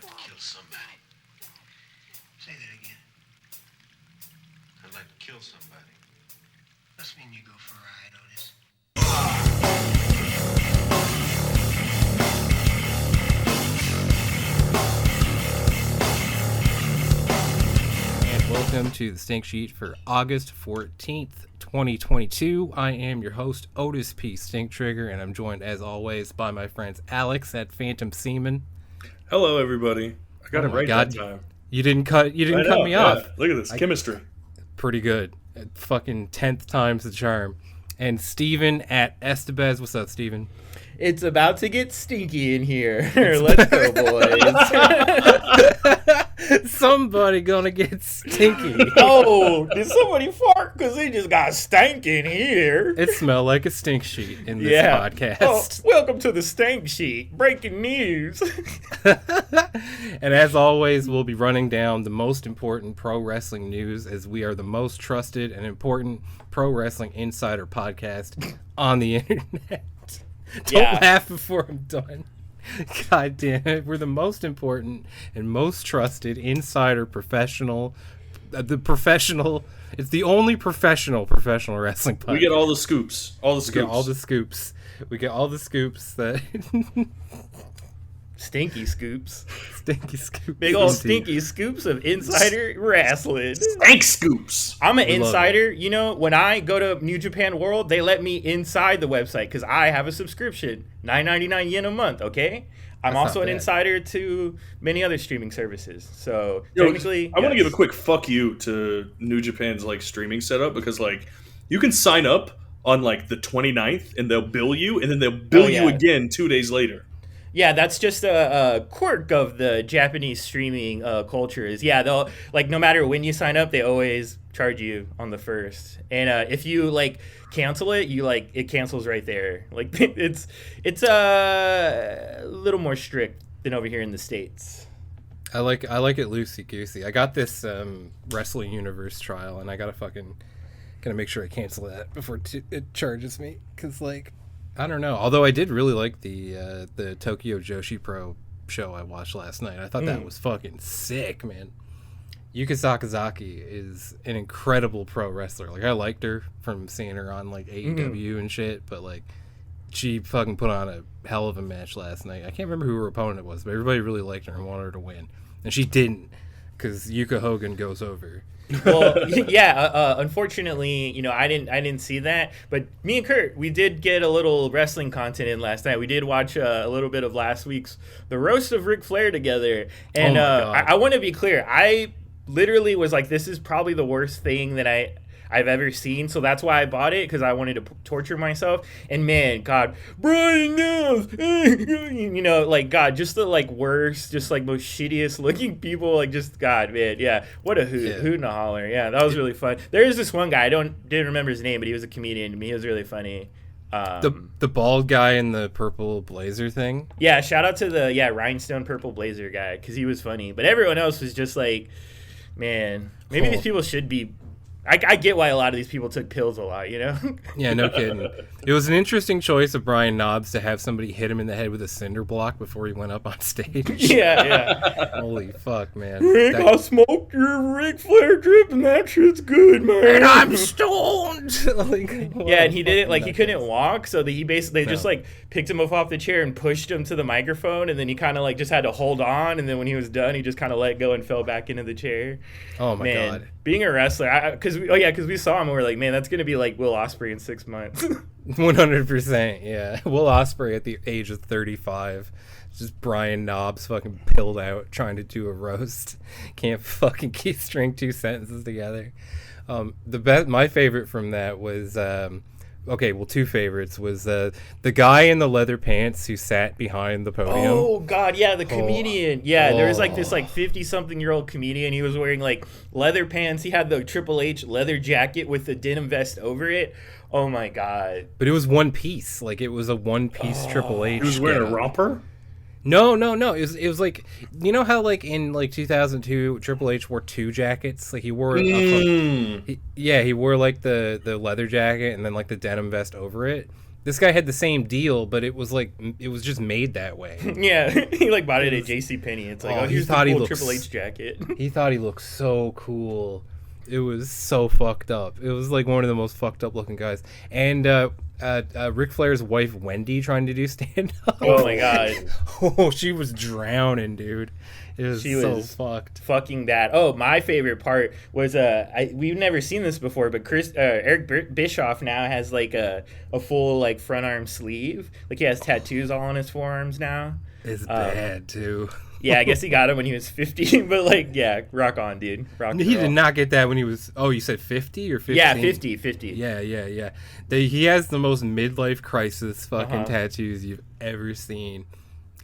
like to kill somebody. Say that again. I'd like to kill somebody. Must mean you go for a ride, Otis. And welcome to the Stink Sheet for August 14th, 2022. I am your host, Otis P. Stink Trigger, and I'm joined, as always, by my friends Alex at Phantom Seaman. Hello, everybody. I got it right that time. You didn't cut me off. Look at this chemistry. Pretty good. Fucking 10th time's the charm. And Steven at Estebez. What's up, Steven? It's about to get stinky in here. Let's go, boys. Somebody gonna get stinky. Oh, did somebody fart? Because they just got stank in here. It smelled like a stink sheet in this podcast. Oh, welcome to the Stink Sheet. Breaking news. And as always, we'll be running down the most important pro wrestling news, as we are the most trusted and important pro wrestling insider podcast on the internet. Don't laugh before I'm done. God damn it. We're the most important and most trusted insider professional. It's the only professional wrestling podcast. We get all the scoops. We get all the scoops that... Stinky scoops. Stinky scoops. Big old stinky scoops of insider wrestling. Stank scoops. I'm an insider. You know, when I go to New Japan World, they let me inside the website because I have a subscription. $9.99 yen a month, okay? I'm also an insider to many other streaming services. So, technically... I want to give a quick fuck you to New Japan's, streaming setup because, you can sign up on, the 29th and they'll bill you, and then they'll bill you again 2 days later. Yeah, that's just a quirk of the Japanese streaming culture. They'll no matter when you sign up, they always charge you on the first. And if you cancel it, it cancels right there. It's a little more strict than over here in the States. I like it loosey goosey. I got this Wrestling Universe trial, and I gotta make sure I cancel that before it charges me, because I don't know. Although I did really like the Tokyo Joshi Pro show I watched last night. I thought that was fucking sick, man. Yuka Sakazaki is an incredible pro wrestler. I liked her from seeing her on AEW and shit, but she fucking put on a hell of a match last night. I can't remember who her opponent was, but everybody really liked her and wanted her to win, and she didn't, because Yuka Hogan goes over. Well, unfortunately, I didn't see that, but me and Kurt, we did get a little wrestling content in last night. We did watch a little bit of last week's The Roast of Ric Flair together, and I want to be clear. I literally was this is probably the worst thing that I've ever seen, so that's why I bought it, because I wanted to torture myself. And man, God, Brian Mills, God, just the worst, just most shittiest looking people, God, man, yeah, what a hoot and a holler, yeah, that was really fun. There is this one guy, didn't remember his name, but he was a comedian to me. He was really funny. The bald guy in the purple blazer thing. Yeah, shout out to the rhinestone purple blazer guy, because he was funny, but everyone else was just man, maybe these people should be. I get why a lot of these people took pills a lot, Yeah, no kidding. It was an interesting choice of Brian Knobbs to have somebody hit him in the head with a cinder block before he went up on stage. Yeah. Holy fuck, man. Rick, I smoked your Ric Flair drip, and that shit's good, man. And I'm stoned! Yeah, and he did it, he couldn't walk, so he basically just, picked him up off the chair and pushed him to the microphone, and then he kind of, just had to hold on, and then when he was done, he just kind of let go and fell back into the chair. Oh, my God. Being a wrestler, because we saw him and we're man, that's going to be Will Ospreay in 6 months. 100%, yeah. Will Ospreay at the age of 35. Just Brian Knobbs fucking pilled out trying to do a roast. Can't fucking string two sentences together. My favorite from that was... two favorites was the guy in the leather pants who sat behind the podium. Oh God, yeah, the comedian. There was this 50-something-year-old comedian. He was wearing leather pants. He had the Triple H leather jacket with the denim vest over it. Oh my God! But it was one piece. It was a one-piece Triple H. He was wearing a romper? No. It was you know how in 2002 Triple H wore two jackets. He wore he wore the leather jacket and then the denim vest over it. this guy had the same deal, but it was just made that way. Yeah, he like bought it at JCPenney. It's like, he here's the thought he cool looks- Triple H jacket. He thought he looked so cool. It was so fucked up. It was like one of the most fucked up looking guys. And Ric Flair's wife Wendy trying to do stand up. Oh my god. Oh, she was drowning, dude. It was She so was fucked. Fucking bad. Oh, my favorite part was we've never seen this before, but Eric Bischoff now has like a full like front arm sleeve. Like he has tattoos all on his forearms now. It's bad too. Yeah, I guess he got him when he was 50, but like, yeah, rock on, dude. Rock He did not get that when he was. Oh, you said 50 or 15? Yeah, 50. Yeah. He has the most midlife crisis fucking tattoos you've ever seen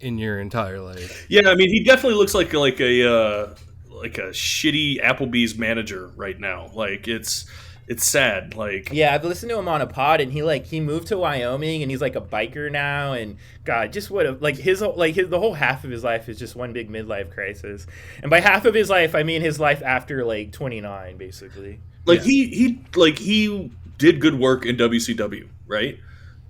in your entire life. Yeah, I mean, he definitely looks like a shitty Applebee's manager right now. Like it's sad. Like Yeah, I've listened to him on a pod, and he moved to Wyoming, and he's like a biker now, and God, just what a the whole half of his life is just one big midlife crisis, and by half of his life, I mean his life after like 29, basically. Like he did good work in WCW, right?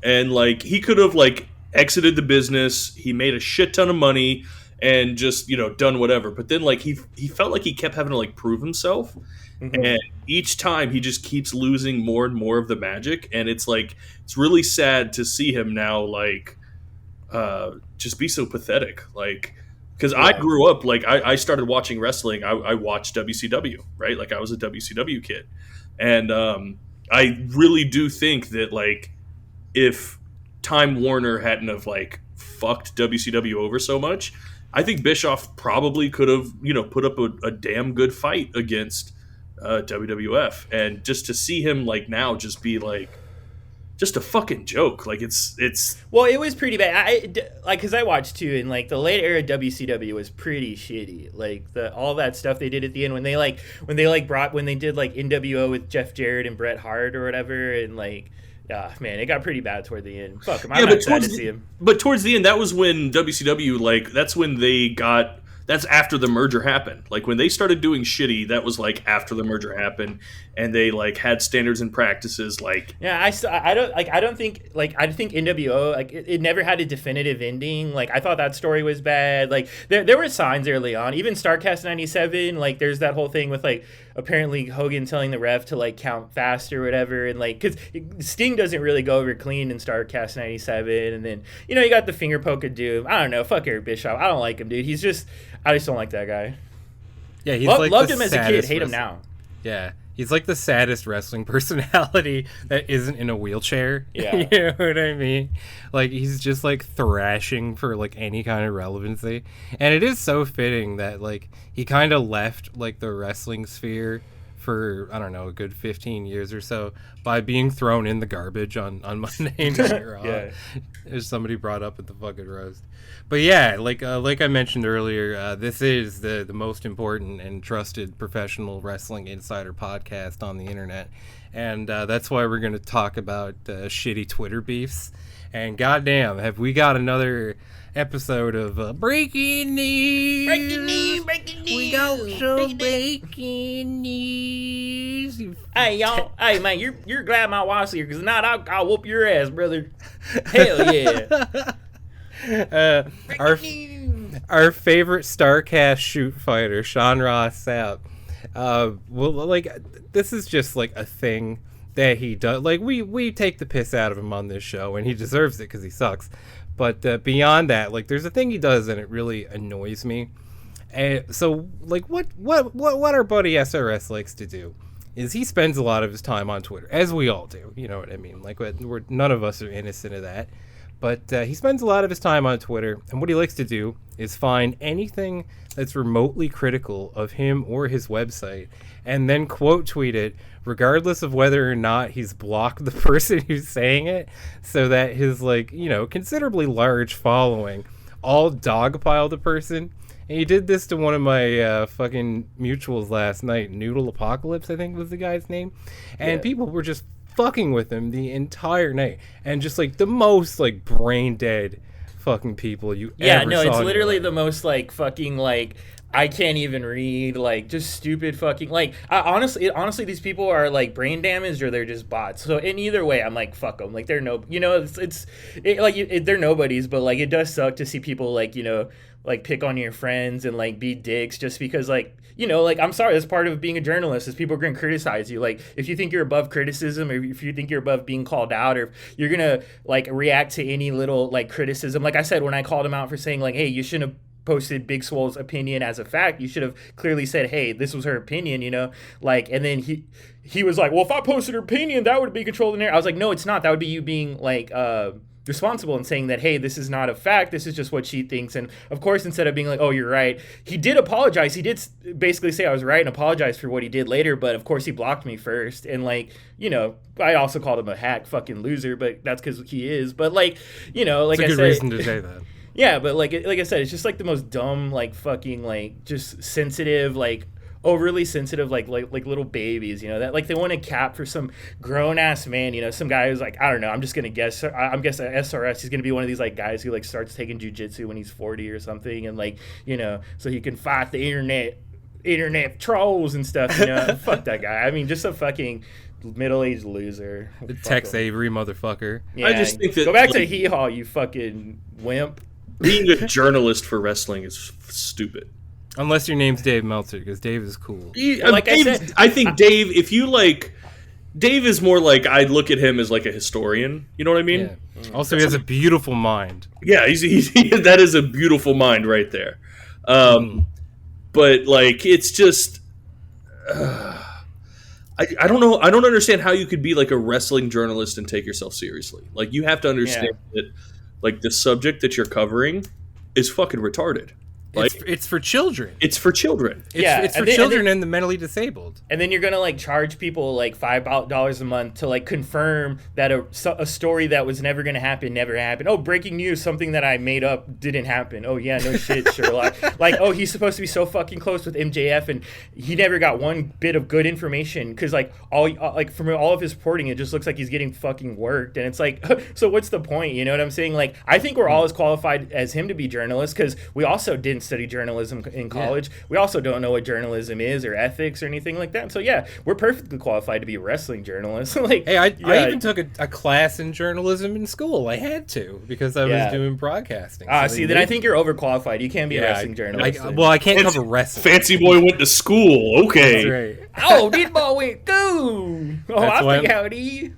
And like he could have like exited the business. He made a shit ton of money and just done whatever. But then like he felt like he kept having to like prove himself. Mm-hmm. And each time he just keeps losing more and more of the magic, and it's like it's really sad to see him now like just be so pathetic. Like because I grew up like I started watching wrestling. I watched WCW, right? Like I was a WCW kid, and I really do think that like if Time Warner hadn't have like fucked WCW over so much, I think Bischoff probably could have put up a damn good fight against WWF, and just to see him like now just be like just a fucking joke. Like it's well, it was pretty bad. Because I watched too, and like the late era WCW was pretty shitty. Like all that stuff they did at the end when they did like NWO with Jeff Jarrett and Bret Hart or whatever, and like. Man, it got pretty bad toward the end. Fuck him. I'm not sad to see him. But towards the end, that was when WCW, like, that's when they got... That's after the merger happened. Like, when they started doing shitty, that was, like, after the merger happened. And they, like, had standards and practices, like... Yeah, I think NWO, like, it never had a definitive ending. Like, I thought that story was bad. Like, there were signs early on. Even StarCast 97, like, there's that whole thing with, like, apparently Hogan telling the ref to, like, count fast or whatever. And, like, because Sting doesn't really go over clean in StarCast 97. And then, you got the finger poke of doom. I don't know. Fuck Eric Bischoff. I don't like him, dude. I just don't like that guy. Yeah, he's loved him as a kid. Hate him now. Yeah. He's like the saddest wrestling personality that isn't in a wheelchair. Yeah. You know what I mean? Like, he's just, like, thrashing for, like, any kind of relevancy. And it is so fitting that, like, he kind of left, like, the wrestling sphere for, I don't know, a good 15 years or so by being thrown in the garbage on Monday Night Raw. Yeah. As somebody brought up at the fucking roast. But yeah, like I mentioned earlier, this is the most important and trusted professional wrestling insider podcast on the internet. And that's why we're going to talk about shitty Twitter beefs. And goddamn, have we got another episode of Breaking News. Breaking news. We got some breaking news. Hey, y'all. Hey, man, you're glad my wife's here, because if not, I'll whoop your ass, brother. Hell yeah. Our favorite StarCast shoot fighter, Sean Ross Sapp. This is just like a thing that he does. Like, we take the piss out of him on this show, and he deserves it because he sucks. But beyond that, like, there's a thing he does, and it really annoys me. And so, like, what our buddy SRS likes to do is he spends a lot of his time on Twitter, as we all do. You know what I mean? Like, none of us are innocent of that. But he spends a lot of his time on Twitter, and what he likes to do is find anything that's remotely critical of him or his website, and then quote tweet it, regardless of whether or not he's blocked the person who's saying it, so that his, like, considerably large following all dogpile the person. And he did this to one of my fucking mutuals last night. Noodle Apocalypse, I think was the guy's name. And people were just fucking with him the entire night. And just, like, the most, like, brain dead fucking people you ever saw. It's literally the most, like, fucking, like, I can't even read, like, just stupid fucking, like, honestly, these people are, like, brain damaged or they're just bots. So in either way, I'm like, fuck them. Like, they're no, you know, they're nobodies, but, like, it does suck to see people, like, you know, like, pick on your friends and, like, be dicks just because, like, you know, like, I'm sorry, that's part of being a journalist is people are going to criticize you. Like, if you think you're above criticism or if you think you're above being called out or if you're going to, like, react to any little, like, criticism. Like I said, when I called him out for saying, like, hey, you shouldn't have posted Big Swole's opinion as a fact. You should have clearly said, hey, this was her opinion, you know? Like, and then he was like, well, if I posted her opinion, that would be controlled in there. I was like, no, it's not. That would be you being, like, responsible and saying that, hey, this is not a fact. This is just what she thinks. And, of course, instead of being like, oh, you're right, he did apologize. He did basically say I was right and apologize for what he did later. But, of course, he blocked me first. And, like, you know, I also called him a hack fucking loser, but that's because he is. But, like, you know, like I said. It's a good reason to say that. Yeah, but like I said, it's just like the most dumb, like fucking, like just sensitive, like overly sensitive, like little babies, you know, that like they want to cap for some grown ass man, you know, some guy who's like, I don't know, I'm just gonna guess, I'm guessing SRS, he's gonna be one of these like guys who like starts taking jujitsu when he's 40 or something, and like, you know, so he can fight the internet trolls and stuff, you know. Fuck that guy. I mean, just a fucking middle-aged loser. The Tex Avery motherfucker. Yeah, I just think that, go back to like, Hee Haw, you fucking wimp. Being a journalist for wrestling is stupid. Unless your name's Dave Meltzer, because Dave is cool. Like I said, I think Dave, if you like, Dave is more like, I look at him as like a historian. You know what I mean? Yeah. Also, he has a beautiful mind. Yeah, that is a beautiful mind right there. But like, it's just, I don't know. I don't understand how you could be like a wrestling journalist and take yourself seriously. Like, you have to understand that, like, the subject that you're covering is fucking retarded. Like, it's for children. It's for children. It's for children and the mentally disabled. And then you're gonna like charge people like $5 a month to like confirm that a story that was never gonna happen never happened. Oh, breaking news! Something that I made up didn't happen. Oh yeah, no shit, Sherlock. Like, oh, he's supposed to be so fucking close with MJF, and he never got one bit of good information because like from all of his reporting, it just looks like he's getting fucking worked. And it's like, so what's the point? You know what I'm saying? Like, I think we're all as qualified as him to be journalists because we also didn't study journalism in college. We also don't know what journalism is or ethics or anything like that. So yeah, we're perfectly qualified to be wrestling journalists. Like, hey, I even took a class in journalism in school. I had to because I was doing broadcasting. So then I think you're overqualified. You can't be a wrestling journalist. I can't cover wrestling. Fancy boy went to school. Okay. That's right. Oh, this boy went too. Oh, I think howdy.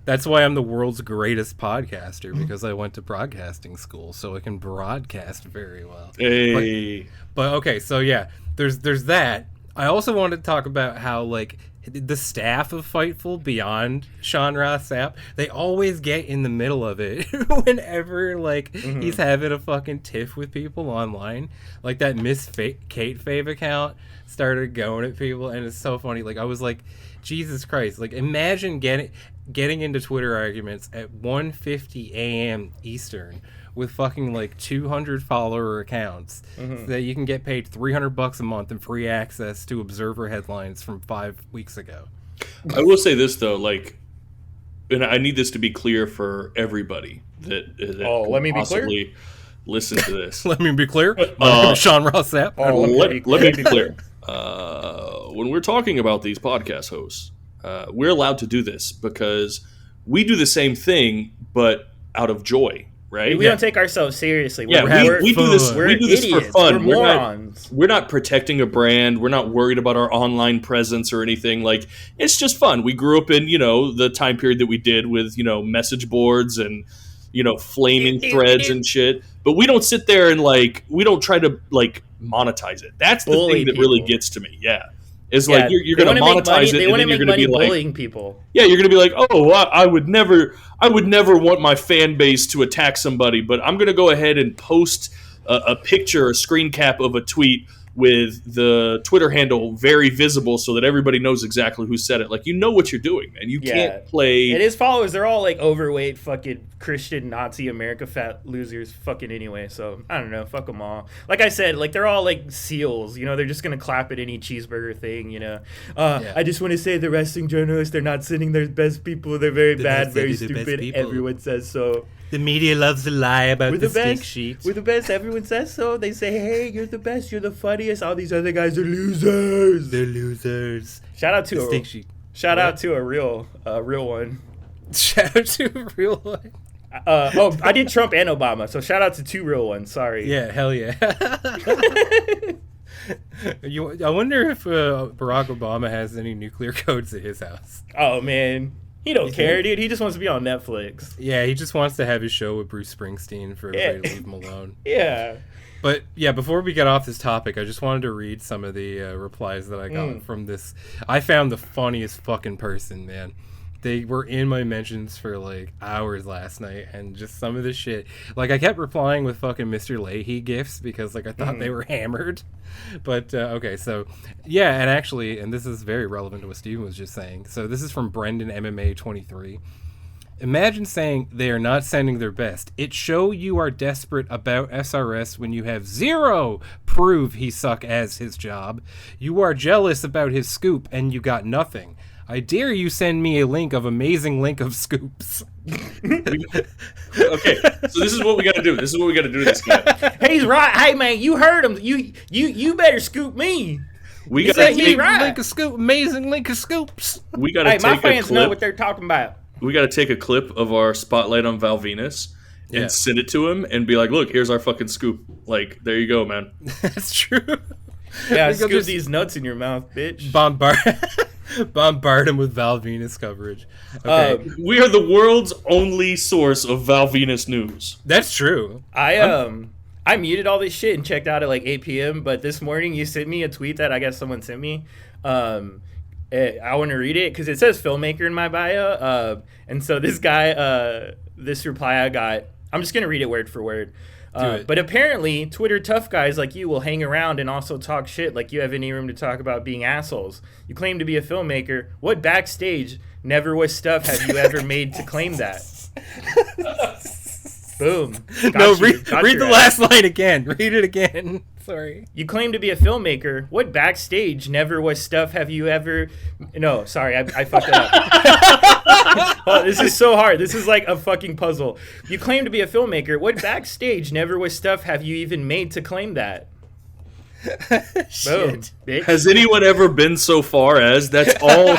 That's why I'm the world's greatest podcaster, because I went to broadcasting school, so I can broadcast very well. Hey. But okay, so yeah, there's that. I also wanted to talk about how, like, the staff of Fightful, beyond Sean Ross Sapp, they always get in the middle of it whenever, like, he's having a fucking tiff with people online. Like, that Miss Kate Fave account started going at people, and it's so funny. Like, I was like, Jesus Christ. Like, imagine getting into Twitter arguments at 1:50 a.m. Eastern with fucking like 200 follower accounts so that you can get paid $300 a month and free access to Observer headlines from 5 weeks ago. I will say this though, like, and I need this to be clear for everybody that let me possibly be clear. Listen to this. Let me be clear. My name is Sean Ross Sapp. Let me be clear. When we're talking about these podcast hosts, we're allowed to do this because we do the same thing, but out of joy, right? We don't take ourselves seriously. We do this. We do this for fun. We're morons. We're not protecting a brand. We're not worried about our online presence or anything. Like, it's just fun. We grew up in, the time period that we did with, message boards and, flaming threads and shit. But we don't sit there and we don't try to monetize it. That's the thing that really gets to me. Yeah. Is like you're going to monetize it, and then you're going to be like bullying people. Yeah, you're going to be like, oh, I would never want my fan base to attack somebody, but I'm going to go ahead and post a picture, a screen cap of a tweet with the Twitter handle very visible so that everybody knows exactly who said it. Like, what you're doing, man. You can't play. And his followers, they're all like overweight, fucking Christian Nazi America fat losers, fucking anyway. So I don't know, fuck them all. Like I said, like they're all like seals. They're just gonna clap at any cheeseburger thing. I just want to say the wrestling journalists, they're not sending their best people. They're very bad, very stupid. Everyone says so. The media loves to lie about We're the the stick best. sheets. We're the best. Everyone says so. They say, "Hey, you're the best. You're the funniest." All these other guys are losers. They're losers. Shout out to The a stick sheet. shout out to a real one. Shout out to a real one. I did Trump and Obama, so shout out to 2 real ones. Sorry. Yeah, hell yeah. I wonder if Barack Obama has any nuclear codes at his house. Oh man, he don't You care, think? dude. He just wants to be on Netflix. Yeah, he just wants to have his show with Bruce Springsteen for everybody to leave him alone. Yeah. But yeah, before we get off this topic, I just wanted to read some of the replies that I got from this. I found the funniest fucking person, man. They were in my mentions for like hours last night, and just some of the shit. Like, I kept replying with fucking Mr. Leahy gifs because like I thought they were hammered. But okay, so yeah, and actually, and this is very relevant to what Steven was just saying. So this is from Brendan MMA 23. Imagine saying they are not sending their best. It show you are desperate about SRS when you have zero proof he suck as his job. You are jealous about his scoop and you got nothing. I dare you send me a link of amazing link of scoops. Okay, so this is what we got to do. This is what we got to do to this guy. He's right. Hey man, you heard him. You better scoop me. We He got to said he's take. right. Link of scoop, amazing link of scoops. We got to Hey, take my a fans know clip. what they're talking about. We got to take a clip of our spotlight on Val Venus and Yeah. send it to him and be like, "Look, here's our fucking scoop. Like, there you go, man." That's true. Yeah, We could scoop just these nuts in your mouth, bitch. bombard him with Val Venus coverage. Okay, We are the world's only source of Val Venus news. that's true. I muted all this shit and checked out at like 8 p.m. But this morning you sent me a tweet that I guess someone sent me. I want to read it because it says filmmaker in my bio. And so this guy, this reply I got, I'm just gonna read it word for word. it. But apparently, Twitter tough guys like you will hang around and also talk shit like you have any room to talk about being assholes. You claim to be a filmmaker. What backstage never was stuff have you ever made to claim that? Boom. Got you. Got read your the ass. last line again. Read it again. Sorry. You claim to be a filmmaker. What backstage never was stuff have you ever... No, sorry, I fucked it up. Oh, this is so hard. This is like a fucking puzzle. You claim to be a filmmaker. What backstage never was stuff have you even made to claim that? Boom, Shit. bitch. Has anyone ever been so far as? That's all.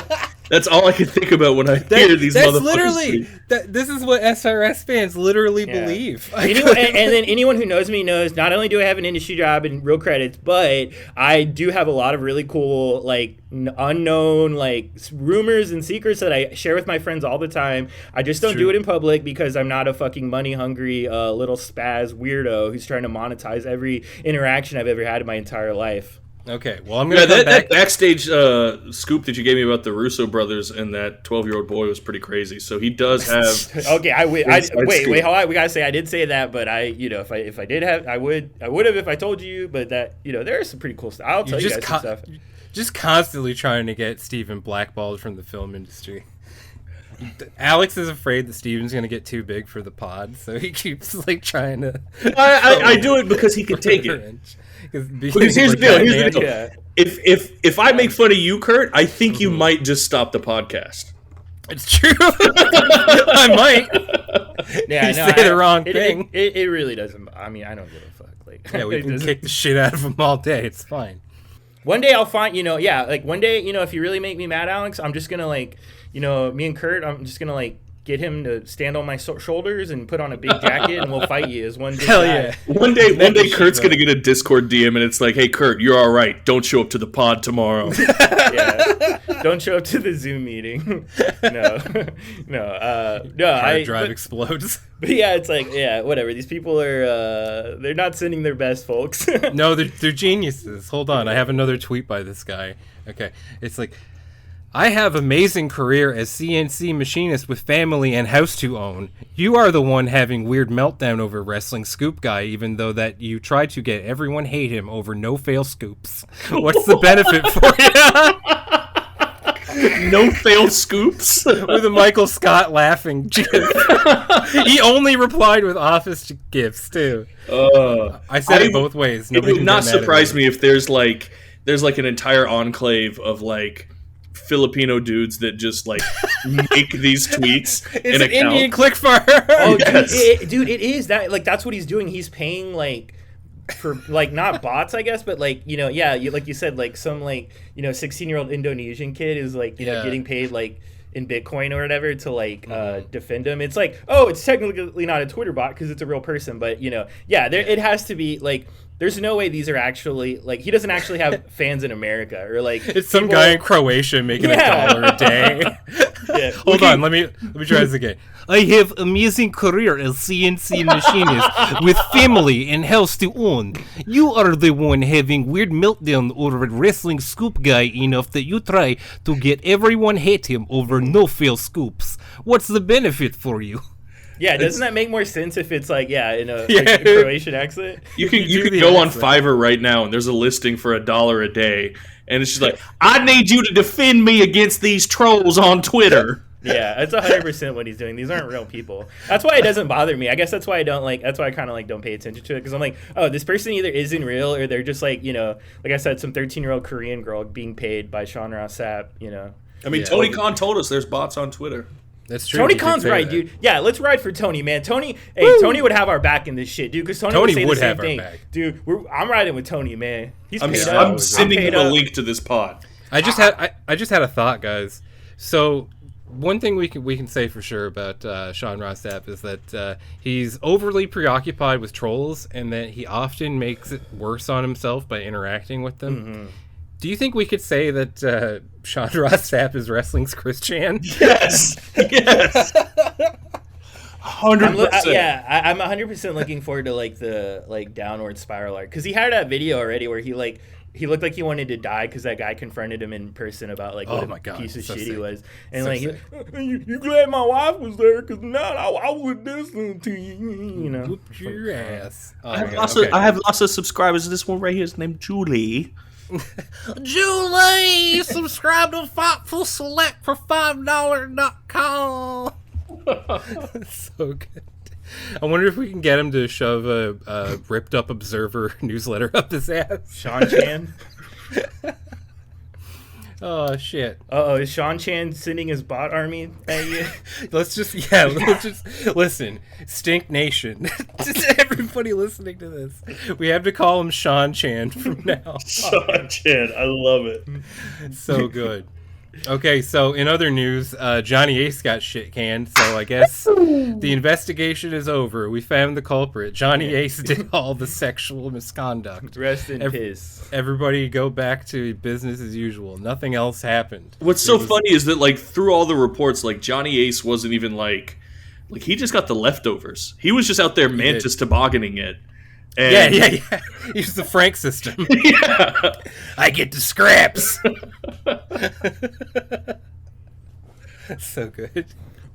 That's all I can think about when I hear these That's motherfuckers. literally speak. this is what SRS fans literally Yeah. believe. Anyone, and then anyone who knows me knows not only do I have an industry job and real credits, but I do have a lot of really cool, like, unknown, like, rumors and secrets that I share with my friends all the time. I just don't do True. it in public because I'm not a fucking money-hungry little spaz weirdo who's trying to monetize every interaction I've ever had in my entire life. Okay, well I'm gonna Yeah, come that back. backstage scoop that you gave me about the Russo brothers and that 12-year-old boy was pretty crazy. So he does have. Okay, wait, Inside scoop. hold on. We gotta say I did say that, but if I did have, I would have if I told you. But that, there is some pretty cool stuff. I'll tell you guys some stuff. Just constantly trying to get Steven blackballed from the film industry. Alex is afraid that Steven's gonna get too big for the pod, so he keeps like trying to. I do it because he can take it. Because here's the deal. Here's the deal. Yeah. If I make fun of you, Kurt, I think you might just stop the podcast. It's true. I might. Yeah, You no, say the wrong thing. It really doesn't. I mean, I don't give a fuck. Like, Yeah, we it can doesn't- kick the shit out of him all day. It's fine. One day I'll find, like one day, if you really make me mad, Alex, I'm just gonna like, me and Kurt, I'm just gonna like get him to stand on my shoulders and put on a big jacket and we'll fight you as one big Hell guy. yeah. One day, Kurt's up. gonna get a Discord DM and it's like, "Hey, Kurt, you're all right. Don't show up to the pod tomorrow." Yeah. Don't show up to the Zoom meeting. No. Hard drive explodes. But yeah, it's like, yeah, whatever. These people are, they're not sending their best, folks. No, they're geniuses. Hold on, I have another tweet by this guy. Okay, it's like, I have amazing career as CNC machinist with family and house to own. You are the one having weird meltdown over wrestling scoop guy, even though that you try to get everyone hate him over no fail scoops. What's the benefit for you? No fail scoops. With a Michael Scott laughing gif. He only replied with office gifs too. I said it both ways. It Nobody would can not get mad at surprise me. me if there's like an entire enclave of like Filipino dudes that just like make these tweets It's in an Indian account. click farm. Oh, Yes. dude, it is that. Like, that's what he's doing. He's paying like for like not bots, I guess, but like like you said, like some 16-year-old Indonesian kid is like Yeah. getting paid like in Bitcoin or whatever to like defend him. It's like, oh, it's technically not a Twitter bot because it's a real person, but it has to be like. There's no way these are actually like he doesn't actually have fans in America or like It's some guy in Croatia making $1 a day. Yeah. Hold on, let me try this again. I have amazing career as CNC machinist with family and house to own. You are the one having weird meltdown over a wrestling scoop guy enough that you try to get everyone hate him over no fail scoops. What's the benefit for you? Yeah, doesn't that make more sense if it's like in a Yeah. Croatian accent? You can do the go on accent. Fiverr right now, and there's a listing for $1 a day, and it's just like, I need you to defend me against these trolls on Twitter. Yeah, that's 100% what he's doing. These aren't real people. That's why it doesn't bother me. I guess that's why I don't like. That's why I kind of like don't pay attention to it because I'm like, oh, this person either isn't real or they're just like like I said, some 13-year-old Korean girl being paid by Sean Ross Sapp. I mean, Yeah. Tony Khan told us there's bots on Twitter. That's true. Tony he did Khan's say right, that. dude. Yeah, let's ride for Tony, man. Tony would have our back in this shit, dude. Because Tony Tony would say would the same have our thing, back. dude. I'm riding with Tony, man. He's I'm, paid I'm up. sending paid him a up. link to this pod. I just had a thought, guys. So one thing we can say for sure about Sean Ross Sapp is that he's overly preoccupied with trolls, and that he often makes it worse on himself by interacting with them. Mm-hmm. Do you think we could say that Sean Ross Sapp is wrestling's Chris Chan? Yes, yes, 100%. I'm 100% looking forward to like the like downward spiral arc because he had that video already where he looked like he wanted to die because that guy confronted him in person about like what Oh my God, piece of so shit he sick. was, and So like sick. you glad my wife was there because now I would listen to you, Whoop your ass. Oh, I have, my lots God, of, I have lots of subscribers. This one right here is named Julie. Julie, subscribe to Thoughtful Select for $5.com. So good. I wonder if we can get him to shove a ripped up Observer newsletter up his ass. Sean Chan. Oh shit. Is Sean Chan sending his bot army at you? Let's just listen. Stink Nation. Just everybody listening to this. We have to call him Sean Chan from now. Sean Chan, I love it. So good. Okay, so in other news, Johnny Ace got shit canned, so I guess the investigation is over. We found the culprit. Johnny Ace did all the sexual misconduct. Rest in piss. Everybody go back to business as usual. Nothing else happened. What's so funny is that like through all the reports, like Johnny Ace wasn't even like he just got the leftovers. He was just out there mantis tobogganing it. And Yeah. Use the Frank system. yeah. I get the scraps. So good.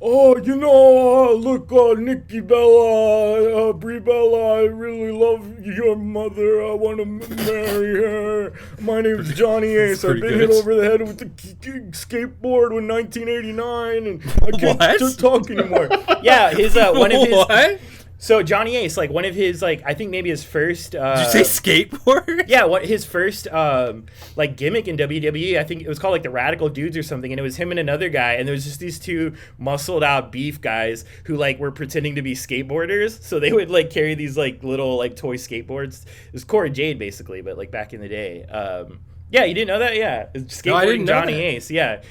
Oh, look, Nikki Bella, Brie Bella, I really love your mother. I want to marry her. My name's Johnny Ace. I've pretty been good. hit over the head with the skateboard in 1989, and I can't What? talk anymore. Yeah, his one of his. What? So Johnny Ace, like one of his, like I think maybe his first. Did you say skateboard? Yeah, what his first like gimmick in WWE, I think it was called like the Radical Dudes or something, and it was him and another guy, and there was just these two muscled out beef guys who like were pretending to be skateboarders, so they would like carry these like little like toy skateboards. It was Cora Jade basically, but like back in the day. Yeah, you didn't know that? Yeah, Skateboarding No, I didn't know Johnny that. Ace. Yeah,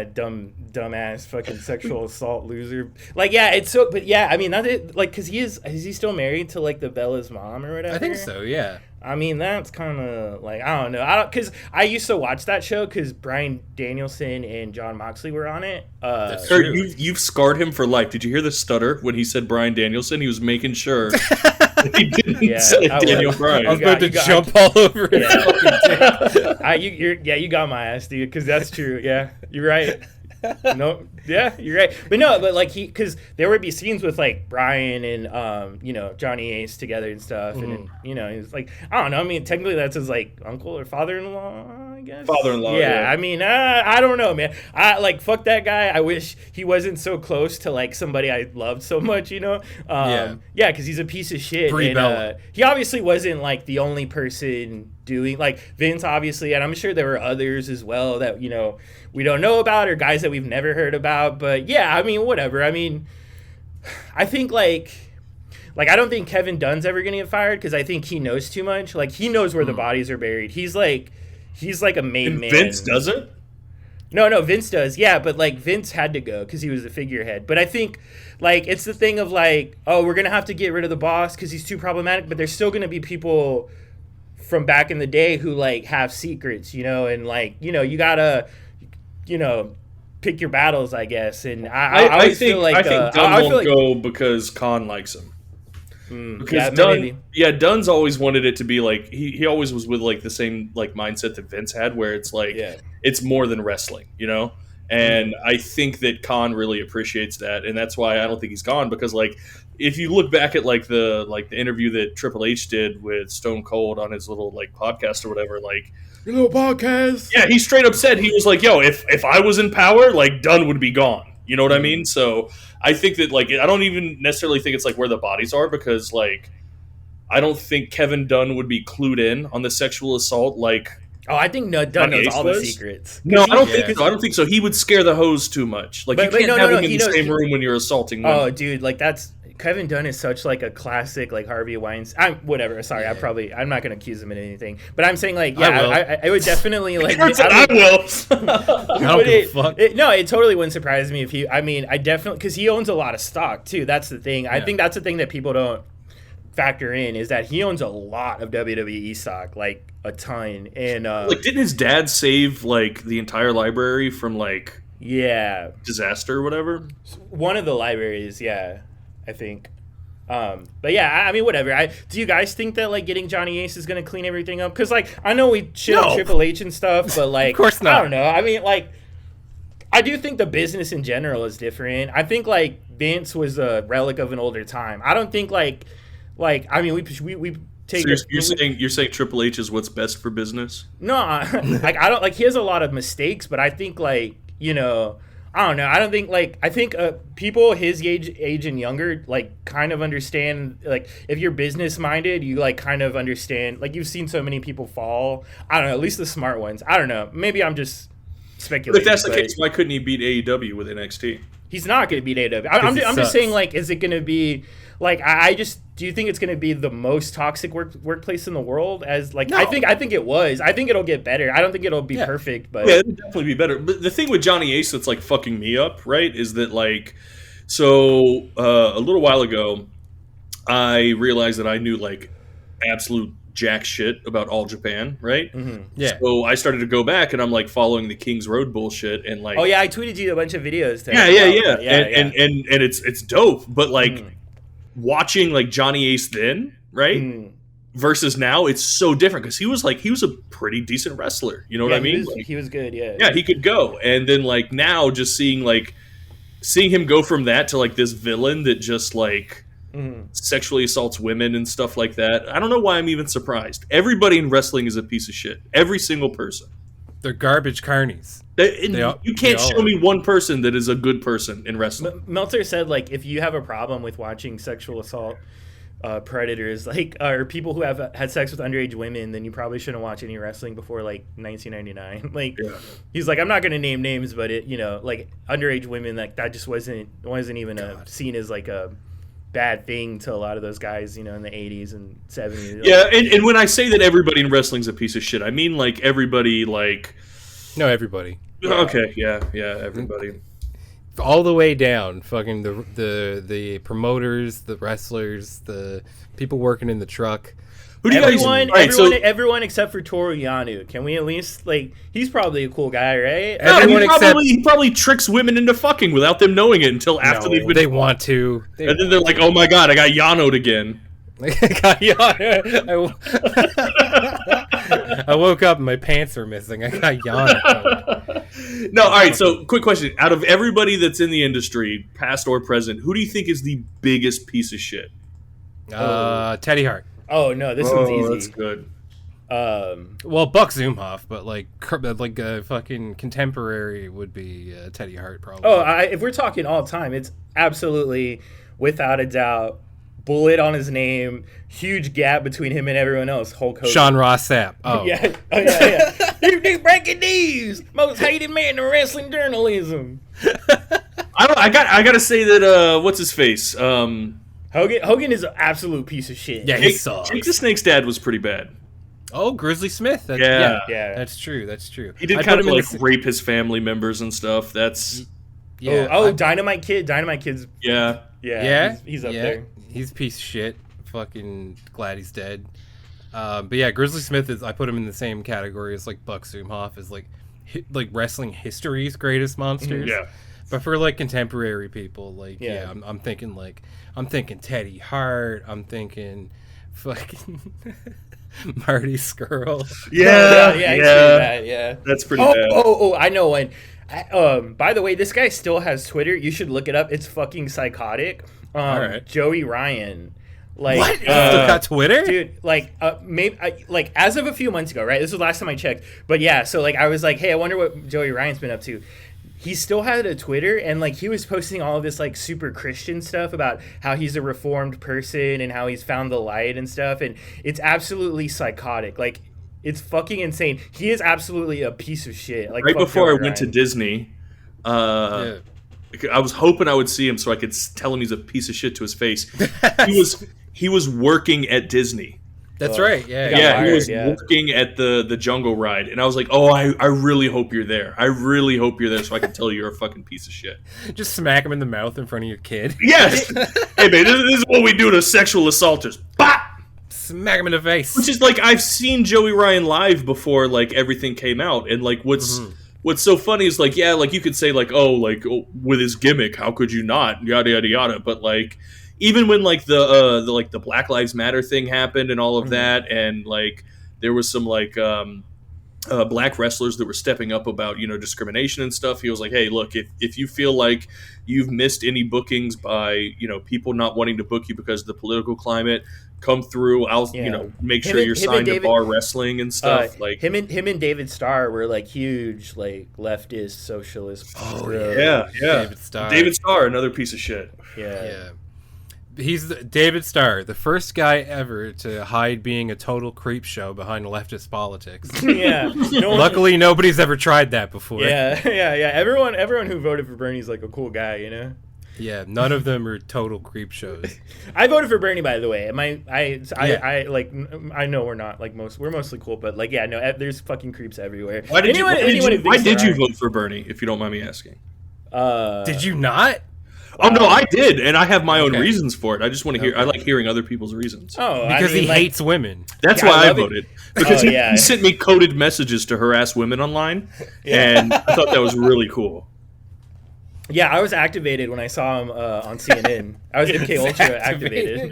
dumbass fucking sexual assault loser. Like, yeah, it's so. But yeah, I mean, not it, like, cause is he still married to like the Bella's mom or whatever? I think so, yeah. I mean, that's kind of like I don't know. Because I used to watch that show because Bryan Danielson and John Moxley were on it. That's Sir, true. you've scarred him for life. Did you hear the stutter when he said Bryan Danielson? He was making sure that he didn't Yeah, say I was. Daniel Bryan. I was You about to got- jump all over his Yeah. fucking dick. You got my ass, dude. Because that's true. Yeah, you're right. No, yeah, you're right. But no, but like because there would be scenes with like Brian and Johnny Ace together and stuff, and he was like I don't know. I mean, technically that's his like uncle or father-in-law, I I guess. Father-in-law, Yeah, yeah. I mean, I don't know, man. I like fuck that guy. I wish he wasn't so close to like somebody I loved so much, Yeah. Yeah, because he's a piece of shit. Brie And Bella. he obviously wasn't like the only person doing like Vince, obviously, and I'm sure there were others as well that we don't know about or guys that we've never heard about. But yeah, I mean, whatever. I mean, I think like I don't think Kevin Dunn's ever gonna get fired because I think he knows too much. Like he knows where the bodies are buried. He's like a main man. Vince doesn't. No, Vince does. Yeah, but like Vince had to go because he was the figurehead. But I think like it's the thing of like, oh, we're gonna have to get rid of the boss because he's too problematic. But there's still gonna be people from back in the day who like have secrets, and like you gotta pick your battles, I guess. And I always think feel like I think Dunn I feel won't like go because Khan likes him. Because maybe. Dunn's always wanted it to be like he always was with like the same like mindset that Vince had, where it's like it's more than wrestling, And I think that Khan really appreciates that, and that's why I don't think he's gone. Because like if you look back at like the interview that Triple H did with Stone Cold on his little like podcast or whatever, like Your little podcast. yeah, he straight up said he was like, "Yo, if I was in power, like Dunn would be gone." You know what I mean? So I think that like I don't even necessarily think it's like where the bodies are, because like I don't think Kevin Dunn would be clued in on the sexual assault. Like, oh, I think Dunn knows Ace all the was? secrets. No, I don't Yeah. think so. I don't think so. He would scare the hose too much. Like But you can't no, have no, him in he the knows- same he- room when you're assaulting women. Oh, dude, like that's Kevin Dunn is such like a classic like Harvey Weinstein. Whatever. Sorry, I'm not gonna accuse him of anything. But I'm saying like I would definitely like I will. I don't give a fuck. No, it totally wouldn't surprise me if he. I mean, I definitely because he owns a lot of stock too. That's the thing. I think that's the thing that people don't factor in is that he owns a lot of WWE stock, like a ton. And Like, didn't his dad save like the entire library from like yeah, disaster or whatever? one of the libraries. Yeah, I think. But yeah, I mean, whatever. Do you guys think that like getting Johnny Ace is gonna clean everything up? Because like I know we shit on No. Triple H and stuff, but like Of course not. I don't know. I mean, like I do think the business in general is different. I think like Vince was a relic of an older time. I don't think like I mean we take. So you're saying Triple H is what's best for business? No, like I don't like he has a lot of mistakes, but I think like I don't know. I don't think like I think people his age and younger like kind of understand like if you're business minded, you like kind of understand like you've seen so many people fall. I don't know, at least the smart ones. I don't know. Maybe I'm just But speculating. if that's the but case, why couldn't he beat AEW with NXT? he's not going to beat AEW. I'm it just sucks. saying like is it going to be like I just do you think it's going to be the most toxic workplace in the world as like No. I think it was. I think it'll get better. I don't think it'll be Yeah. perfect, but Yeah, it'd definitely be better. But the thing with Johnny Ace that's like fucking me up, right, is that like, so a little while ago, I realized that I knew like absolute jack shit about All Japan, right? Yeah. So I started to go back and I'm like following the King's Road bullshit and like, oh yeah, I tweeted you a bunch of videos. yeah, and it's dope. But like watching like Johnny Ace then, right? Versus now, it's so different because he was a pretty decent wrestler. You know what I mean? He was good. Yeah. Yeah, he could go. And then like now just seeing him go from that to like this villain that just like sexually assaults women and stuff like that. I don't know why I'm even surprised. Everybody in wrestling is a piece of shit. Every single person. They're garbage carnies. You can't all show are. me one person that is a good person in wrestling. Meltzer said like if you have a problem with watching sexual assault predators like or people who have had sex with underage women, then you probably shouldn't watch any wrestling before like 1999. Like he's like I'm not gonna name names, but it like underage women like that just wasn't even seen as like a bad thing to a lot of those guys in the 80s and 70s. Yeah, and when I say that everybody in wrestling's a piece of shit, I mean like everybody like No, everybody. okay, yeah, everybody. All the way down. Fucking the promoters, the wrestlers, the people working in the truck. Who do you guys? Everyone except for Toru Yano. Can we at least like? He's probably a cool guy, right? No, Everyone except he probably tricks women into fucking without them knowing it until after they've been. They want to. And then they're like, "Oh my god, I got Yano'd again." I woke up and my pants were missing. I got Yana. No, all right. So, quick question: out of everybody that's in the industry, past or present, who do you think is the biggest piece of shit? Teddy Hart. Oh no, this one's easy. That's good. Well, Buck Zumhofe, but like a fucking contemporary would be Teddy Hart, probably. Oh, if we're talking all time, it's absolutely, without a doubt, bullet on his name, huge gap between him and everyone else. Hulk Hogan. Sean Ross Sapp. Oh, Yeah. Oh, yeah. He's breaking news. Most hated man in wrestling journalism. I gotta say that what's his face? Hogan is an absolute piece of shit. Yeah, he sucks. Jake the Snake's dad was pretty bad. Oh, Grizzly Smith. Yeah. That's true. He did kind of like rape his family members and stuff. That's Dynamite Kid. Dynamite Kid's yeah. He's up there. He's a piece of shit. Fucking glad he's dead. But yeah, Grizzly Smith is. I put him in the same category as like Buck Zumhofe as like wrestling history's greatest monsters. Yeah. But for like contemporary people, like I'm thinking Teddy Hart. I'm thinking fucking Marty Skrull. Yeah. That's pretty bad. Oh, I know one. By the way, this guy still has Twitter. You should look it up. It's fucking psychotic. All right. Joey Ryan. Like, what? Still got Twitter? Dude, like, maybe, like, as of a few months ago, right? This was the last time I checked. But yeah, so, like, I was like, hey, I wonder what Joey Ryan's been up to. He still had a Twitter, and, like, he was posting all of this, like, super Christian stuff about how he's a reformed person and how he's found the light and stuff. And it's absolutely psychotic. Like, it's fucking insane. He is absolutely a piece of shit. Like, right before Joey I went to Ryan. Disney, I was hoping I would see him so I could tell him he's a piece of shit to his face. He was working at Disney. That's right. He was working at the Jungle Ride, and I was like, "Oh, I really hope you're there. I really hope you're there, so I can tell you're a fucking piece of shit." Just smack him in the mouth in front of your kid. Yes. Hey man, this is what we do to sexual assaulters. Bop! Smack him in the face. Which is like, I've seen Joey Ryan live before, like everything came out, and like what's so funny is like, yeah, like you could say like, oh, with his gimmick, how could you not? Yada yada yada. But like, even when like the Black Lives Matter thing happened and all of that, and like there was some like black wrestlers that were stepping up about discrimination and stuff. He was like, hey, look, if you feel like you've missed any bookings by people not wanting to book you because of the political climate, come through. I'll make sure you're signed to Bar Wrestling and stuff. Like him and David Starr were like huge like leftist socialist. Oh yeah. David Starr, another piece of shit. Yeah. He's David Starr, the first guy ever to hide being a total creep show behind leftist politics. Yeah. Luckily, nobody's ever tried that before. Yeah. Everyone who voted for Bernie's like a cool guy, Yeah, none of them are total creep shows. I voted for Bernie, by the way. I know we're not like we're mostly cool, but like there's fucking creeps everywhere. Why did you vote for Bernie, if you don't mind me asking? Did you not? Oh no, I did, and I have my own reasons for it. I just want to hear. I like hearing other people's reasons. Oh, because he hates women. That's why I voted. Because he sent me coded messages to harass women online, and I thought that was really cool. Yeah, I was activated when I saw him on CNN. I was MK Ultra activated.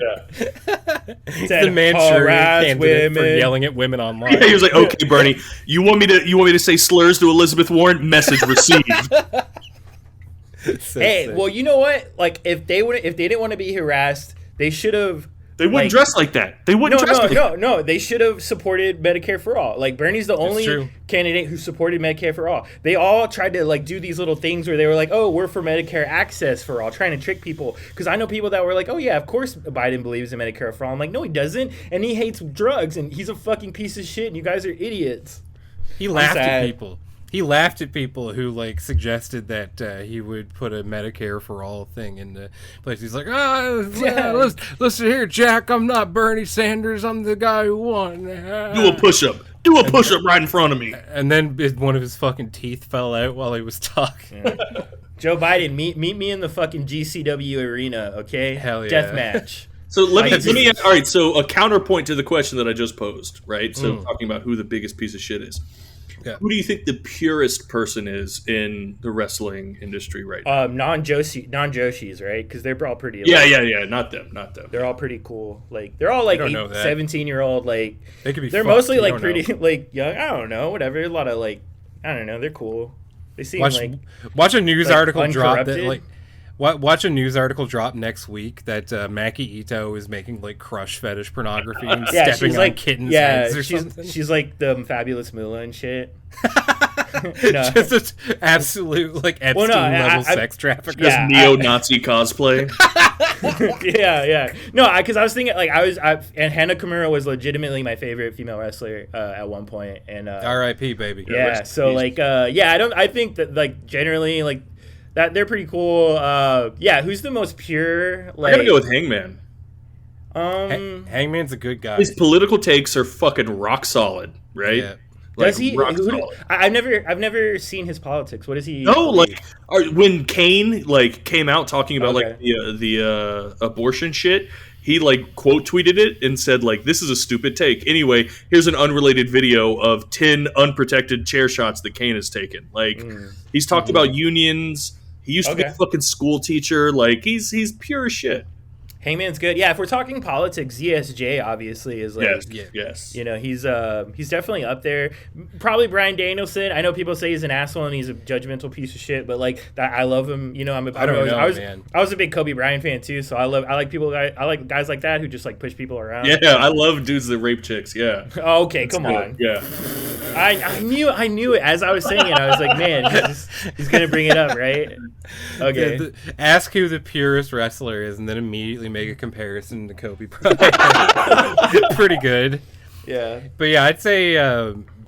Said, the Manchurian candidate for yelling at women online. Yeah, he was like, "Okay, Bernie, you want me to say slurs to Elizabeth Warren? Message received." Hey, well, you know what? Like, if they didn't want to be harassed, they should have. They wouldn't dress like that. They wouldn't dress like that. No. They should have supported Medicare for all. Like, Bernie's the only candidate who supported Medicare for all. They all tried to like do these little things where they were like, "Oh, we're for Medicare access for all," trying to trick people. Because I know people that were like, "Oh yeah, of course Biden believes in Medicare for all." I'm like, no, he doesn't, and he hates drugs, and he's a fucking piece of shit, and you guys are idiots. He laughed at people. He laughed at people who like suggested that he would put a Medicare for all thing in the place. He's like, listen here, Jack. I'm not Bernie Sanders. I'm the guy who won. Do a push-up. Do a push-up right in front of me. And then one of his fucking teeth fell out while he was talking. Yeah. Joe Biden, meet me in the fucking GCW arena, okay? Hell yeah. Death match. So let me. All right. So a counterpoint to the question that I just posed, right? So talking about who the biggest piece of shit is. Yeah. Who do you think the purest person is in the wrestling industry right now? Non-Joshis, right? Because they're all pretty. Yeah. Not them. They're all pretty cool. Like they're all like 17-year-old. Like they could be. They're mostly like pretty like young. I don't know. Whatever. A lot of like I don't know. They're cool. They seem watch a news article drop that like. Watch a news article drop next week that Maki Ito is making like crush fetish pornography and Yeah, stepping she's on like kittens' heads or she's something. she's like the fabulous Moolah and shit. No. Just an absolute like Epstein level sex trafficker. yeah. Neo-Nazi cosplay. yeah. No, because I was thinking like and Hannah Kimura was legitimately my favorite female wrestler at one point, and R.I.P. baby. yeah. So like I think that like generally like that they're pretty cool. Yeah, who's the most pure? Like I gotta go with Hangman. Hangman's a good guy. His political takes are fucking rock solid, right? Yeah. does he? rock solid. I've never seen his politics. What is he? No, like when Kane like came out talking about Okay. like the abortion shit, he like quote tweeted it and said like, "This is a stupid take." Anyway, here's an unrelated video of 10 unprotected chair shots that Kane has taken. Like he's talked about unions. He used to be a Okay. fucking school teacher. Like he's pure as shit. Hangman's good. Yeah, if we're talking politics, ZSJ obviously is like. Yes. You know, he's definitely up there. Probably Bryan Danielson. I know people say he's an asshole and he's a judgmental piece of shit, but like that, I love him. You know, I was a big Kobe Bryant fan too, so I like guys like that who just like push people around. Yeah, I love dudes that rape chicks. Yeah. Oh, okay, come Good. on. Yeah. I knew it as I was saying it. I was like, man, he's gonna bring it up, right? Okay. Ask who the purest wrestler is, and then immediately make a comparison to Kobe Bryant. Pretty good. Yeah. But yeah, I'd say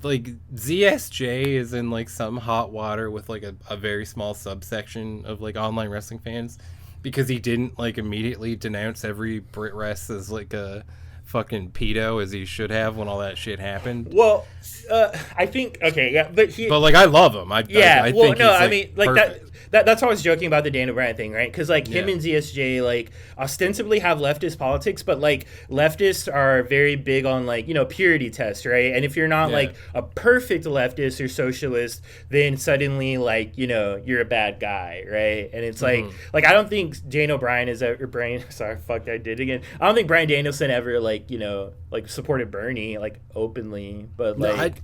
like ZSJ is in like some hot water with like a very small subsection of like online wrestling fans, because he didn't like immediately denounce every Brit Rest as like a fucking pedo as he should have when all that shit happened. Well, I think okay, yeah, but like I love him. I well, think no, he's, I mean like perfect. that's why I was joking about the Daniel Bryan thing, right? Because like him Yeah. and ZSJ like ostensibly have leftist politics, but like leftists are very big on like, you know, purity test, right? And if you're not Yeah. like a perfect leftist or socialist, then suddenly like, you know, you're a bad guy, right? And it's like I don't think Daniel Bryan is ever sorry, fuck, I did it again. I don't think Bryan Danielson ever like, you know, like supported Bernie like openly, but No, like.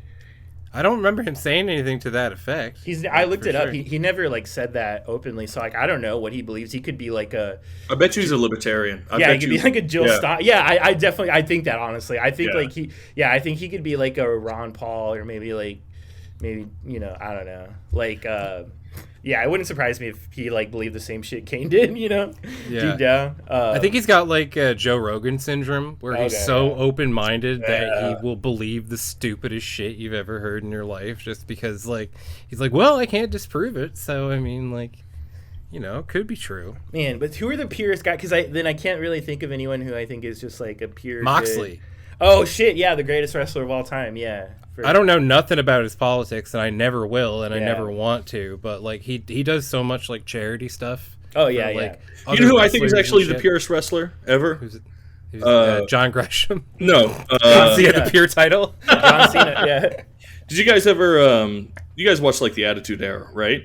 I don't remember him saying anything to that effect. I looked For it up. sure. He never like said that openly. So like I don't know what he believes. He could be like a I bet you he's a libertarian. he could be like a Jill yeah. Stein. Yeah, I definitely I think that honestly. I think Yeah. I think he could be like a Ron Paul or maybe you know, I don't know. Like yeah, it wouldn't surprise me if he like believed the same shit Kane did, you know? Yeah. Deep down. I think he's got like Joe Rogan syndrome, where he's Okay, so yeah. open-minded that Yeah. he will believe the stupidest shit you've ever heard in your life, just because like he's like, well, I can't disprove it, so I mean, like, you know, it could be true. man, but who are the purest guys? Because I can't really think of anyone who I think is just like a pure Moxley. good- Oh shit! Yeah, the greatest wrestler of all time. Yeah. I don't know nothing about his politics, and I never will, and I Yeah. never want to. But like he does so much like charity stuff. Oh for, yeah, like, yeah. You know other who I think is wrestlers actually and the shit. purest wrestler ever? Who's John Gresham. No. Does he have the pure title? John Cena. Yeah. Did you guys ever? You guys watched like the Attitude Era, right?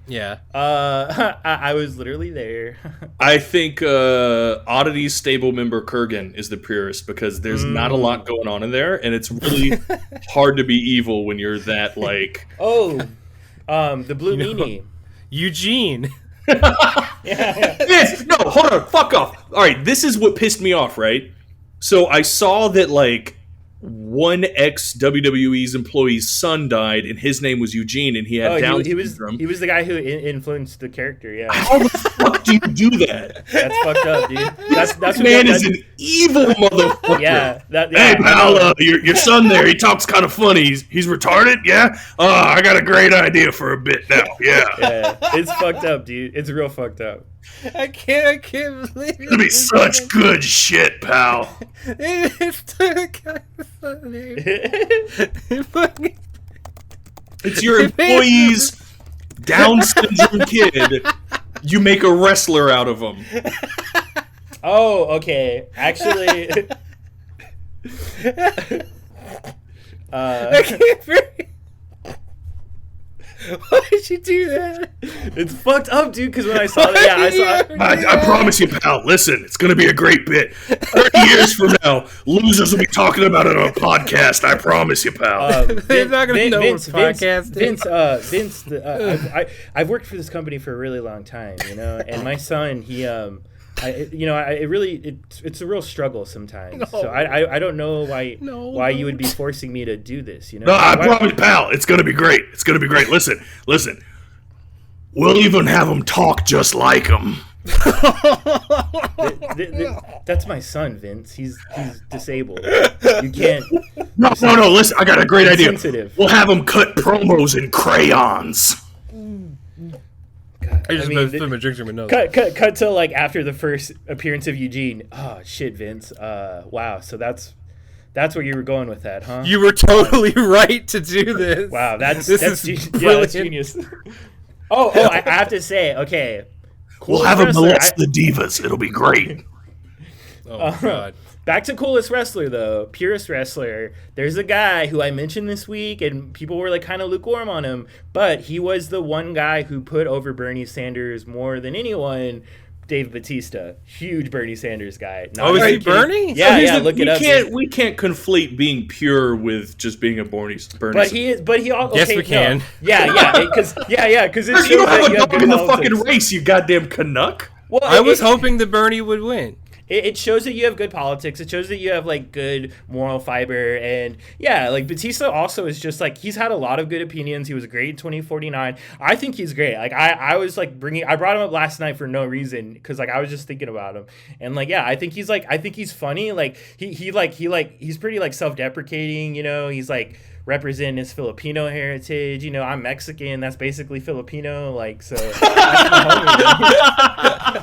Yeah. I was literally there. I think Oddity's stable member Kurgan is the purest, because there's not a lot going on in there, and it's really hard to be evil when you're that like. Oh, the Blue You know- Meanie. Eugene. Yes, no, hold on, fuck off. All right, this is what pissed me off, right? So I saw that like one ex WWE's employee's son died, and his name was Eugene, and he had Down he was syndrome. he was the guy who influenced the character. Yeah, How the fuck do you do that? that's fucked up, dude. That's This what man that's, is an evil motherfucker. yeah. Hey pal, your son there, he talks kind of funny. He's retarded, yeah? I got a great idea for a bit now, yeah. Yeah, it's fucked up, dude. It's real fucked up. I can't believe It'll be such good shit, pal. It's It's your employee's Down syndrome kid. You make a wrestler out of him. Oh, okay. Actually, I can't breathe. Why did you do that? It's fucked up, dude. Because when I saw that, I saw. I promise you, pal. Listen, it's gonna be a great bit. 30 years from now, losers will be talking about it on a podcast. I promise you, pal. They're not gonna know what podcast is. Vince. I've worked for this company for a really long time, and my son, it's a real struggle sometimes. No. So I don't know why No. you would be forcing me to do this. No, I promise, pal. It's gonna be great. It's gonna be great. Listen. We'll even have them talk just like them. That's my son, Vince. He's disabled. You can't. No. Listen, I got a great idea. Sensitive. We'll have them cut promos in crayons. I just missed him and drinking my nose. Cut to like after the first appearance of Eugene. Oh shit, Vince. Wow. So that's where you were going with that, huh? You were totally right to do this. Wow, that's is that's genius. I have to say, okay. We'll have them molest the divas. It'll be great. Oh my god. Back to coolest wrestler though, purest wrestler. There's a guy who I mentioned this week, and people were like kind of lukewarm on him, but he was the one guy who put over Bernie Sanders more than anyone. Dave Bautista, huge Bernie Sanders guy. Is he Bernie? Yeah, look it up. We can't conflate being pure with just being a Bernie. But he is. But he also. Yes, okay, we can. No. Yeah, because it shows You don't that have you a have dog good in the politics. fucking race, you goddamn Canuck. Well, I was hoping that Bernie would win. It shows that you have good politics. It shows that you have like good moral fiber, and yeah, like Batista also is just like he's had a lot of good opinions. He was great in 2049. I think he's great. Like I was like I brought him up last night for no reason because like I was just thinking about him, and like I think he's funny. Like he's pretty like self-deprecating. He's like representing his Filipino heritage. I'm Mexican. That's basically Filipino. Like so. That's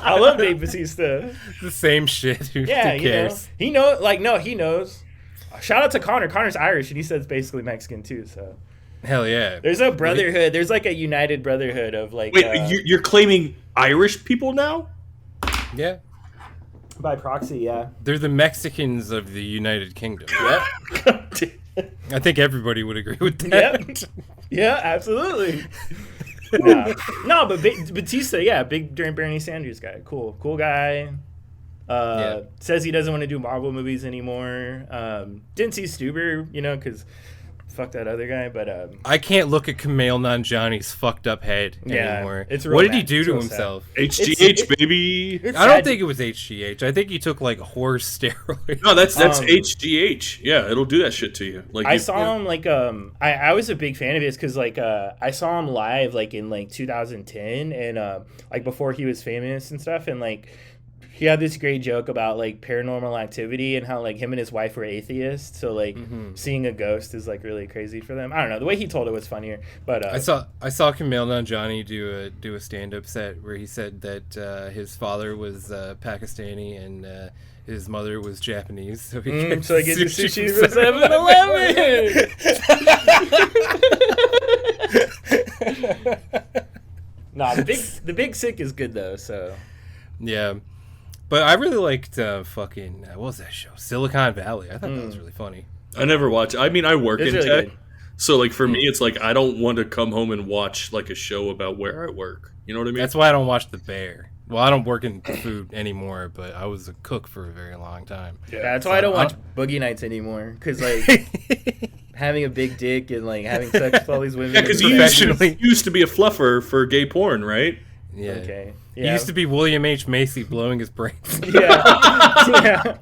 I love Dave Bautista. The same shit. Who cares? He knows. Shout out to Connor. Connor's Irish, and he says basically Mexican too. So Hell yeah. there's a brotherhood. There's like a united brotherhood of like. Wait, you're claiming Irish people now? Yeah. By proxy, yeah. They're the Mexicans of the United Kingdom. Yep. I think everybody would agree with that. Yep. Yeah, absolutely. No, but Batista, big Bernie Sanders guy. Cool guy. Says he doesn't want to do Marvel movies anymore. Didn't see Stuber, because fuck that other guy. But I can't look at Kumail Nanjiani's fucked up head anymore. It's real what did he bad. do It's to real himself? HGH, baby. I don't think it was HGH. I think he took like horse steroids. No, that's HGH. Yeah, it'll do that shit to you. Like I saw him like I was a big fan of his because like I saw him live like in like 2010 and like before he was famous and stuff, and like he had this great joke about like paranormal activity and how like him and his wife were atheists, so like seeing a ghost is like really crazy for them. I don't know, the way he told it was funnier. But I saw Kumail Nanjiani do a stand-up set where he said that his father was Pakistani and his mother was Japanese, so he gets sushi from 7-Eleven. Nah, the big sick is good though. So yeah. But I really liked fucking what was that show? Silicon Valley. I thought that was really funny. I never watch. I mean, I work in really tech, good. so like for me, it's like I don't want to come home and watch like a show about where I work. You know what I mean? That's why I don't watch The Bear. Well, I don't work in food anymore, but I was a cook for a very long time. Yeah, that's why I don't watch Boogie Nights anymore, because like having a big dick and like having sex with all these women. Yeah, because you used to be a fluffer for gay porn, right? Yeah. Okay. He used to be William H. Macy blowing his brains. Yeah.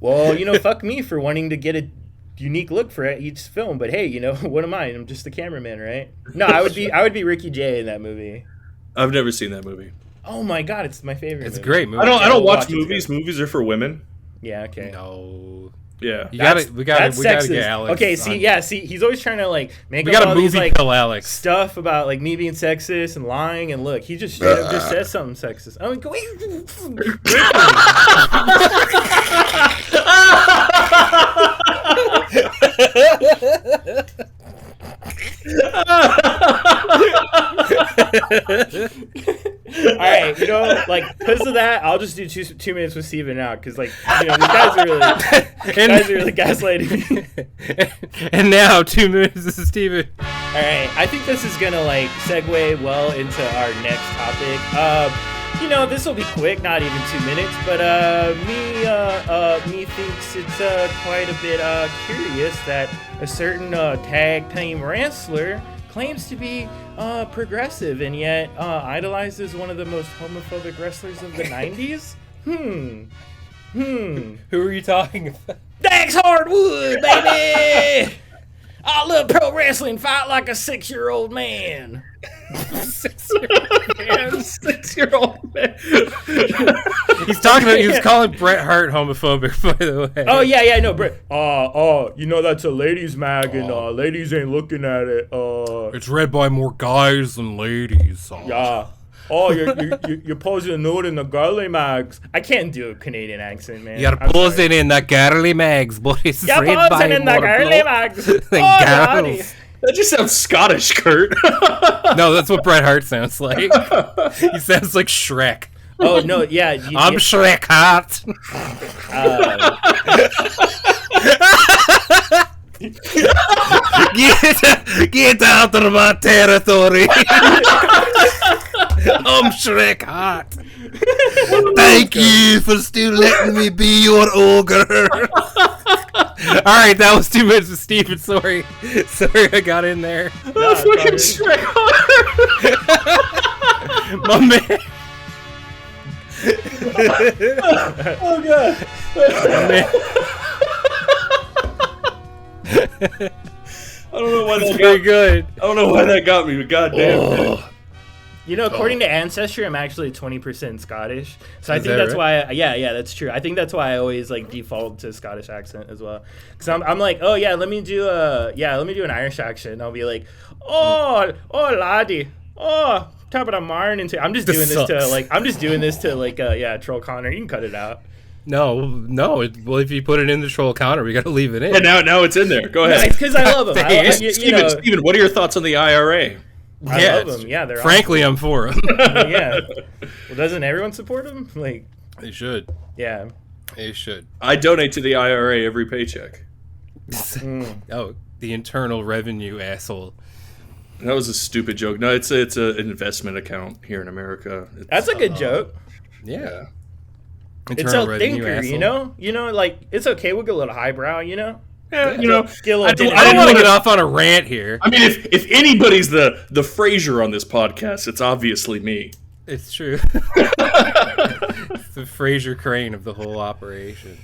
Well, fuck me for wanting to get a unique look for each film, but hey, what am I? I'm just the cameraman, right? No, I would be Ricky Jay in that movie. I've never seen that movie. Oh my god, it's my favorite. It's movie. a great movie. I don't watch movies. Movies are for women. Yeah. Okay. No. Yeah. We gotta get Alex. Okay. See, he's always trying to like make we up got all a movie these like pill Alex stuff about like me being sexist and lying, and look, he just straight up just says something sexist. I mean, go All right, like because of that, I'll just do 2 minutes with Steven now because like these guys are really gaslighting me. And now 2 minutes. This is Steven. right, I think this is gonna like segue well into our next topic. This will be quick, not even 2 minutes, but me thinks it's quite a bit curious that a certain tag team wrestler claims to be progressive and yet idolizes one of the most homophobic wrestlers of the 90s. Who are you talking about? Dax Hardwood, baby! I love pro wrestling. Fight like a 6-year-old man. 6-year-old man. He's talking about. He was calling Bret Hart homophobic, by the way. Oh yeah, no, Bret. That's a ladies' mag, and ladies ain't looking at it. It's read by more guys than ladies. Yeah. Oh, you're posing nude in the girly mags. I can't do a Canadian accent, man. You're posing in the girly mags, but it's You're read by posing in the more girly mags. than Oh, girls. That just sounds Scottish, Kurt. No, that's what Bret Hart sounds like. He sounds like Shrek. Oh no, yeah. I'm Shrek Hart. Get out of my territory. I'm Shrek Hart. Thank you for still letting me be your ogre. Alright, that was 2 minutes of Steven. Sorry, I got in there. Oh, fucking Shrek Hart. My man. Oh, God. My man. I don't know why That's that very got good. I don't know why that got me, but goddamn. According to Ancestry, I'm actually 20% Scottish, so I Is think that that's right? why. Yeah, that's true. I think that's why I always like default to Scottish accent as well. Because I'm like, oh yeah, let me do an Irish accent. And I'll be like, oh laddie, oh top of the morning. I'm just doing this to troll Connor. You can cut it out. No. Well, if you put it in the troll counter, we got to leave it in. Yeah, now it's in there. Go No, ahead. it's because I love them. Steven, what are your thoughts on the IRA? I love them. Yeah, they're Frankly, I'm for them. awesome. Yeah. Well, doesn't everyone support them? Like, They should. yeah. They should. I donate to the IRA every paycheck. Oh, the Internal Revenue asshole. That was a stupid joke. No, it's an investment account here in America. That's a good joke. Yeah. It's a thinker, you know? Like, it's okay. We'll get a little highbrow, you know? Yeah, Get a little I don't want to get off on a rant here. I mean, if anybody's the Frasier on this podcast, it's obviously me. It's true. It's the Fraser Crane of the whole operation.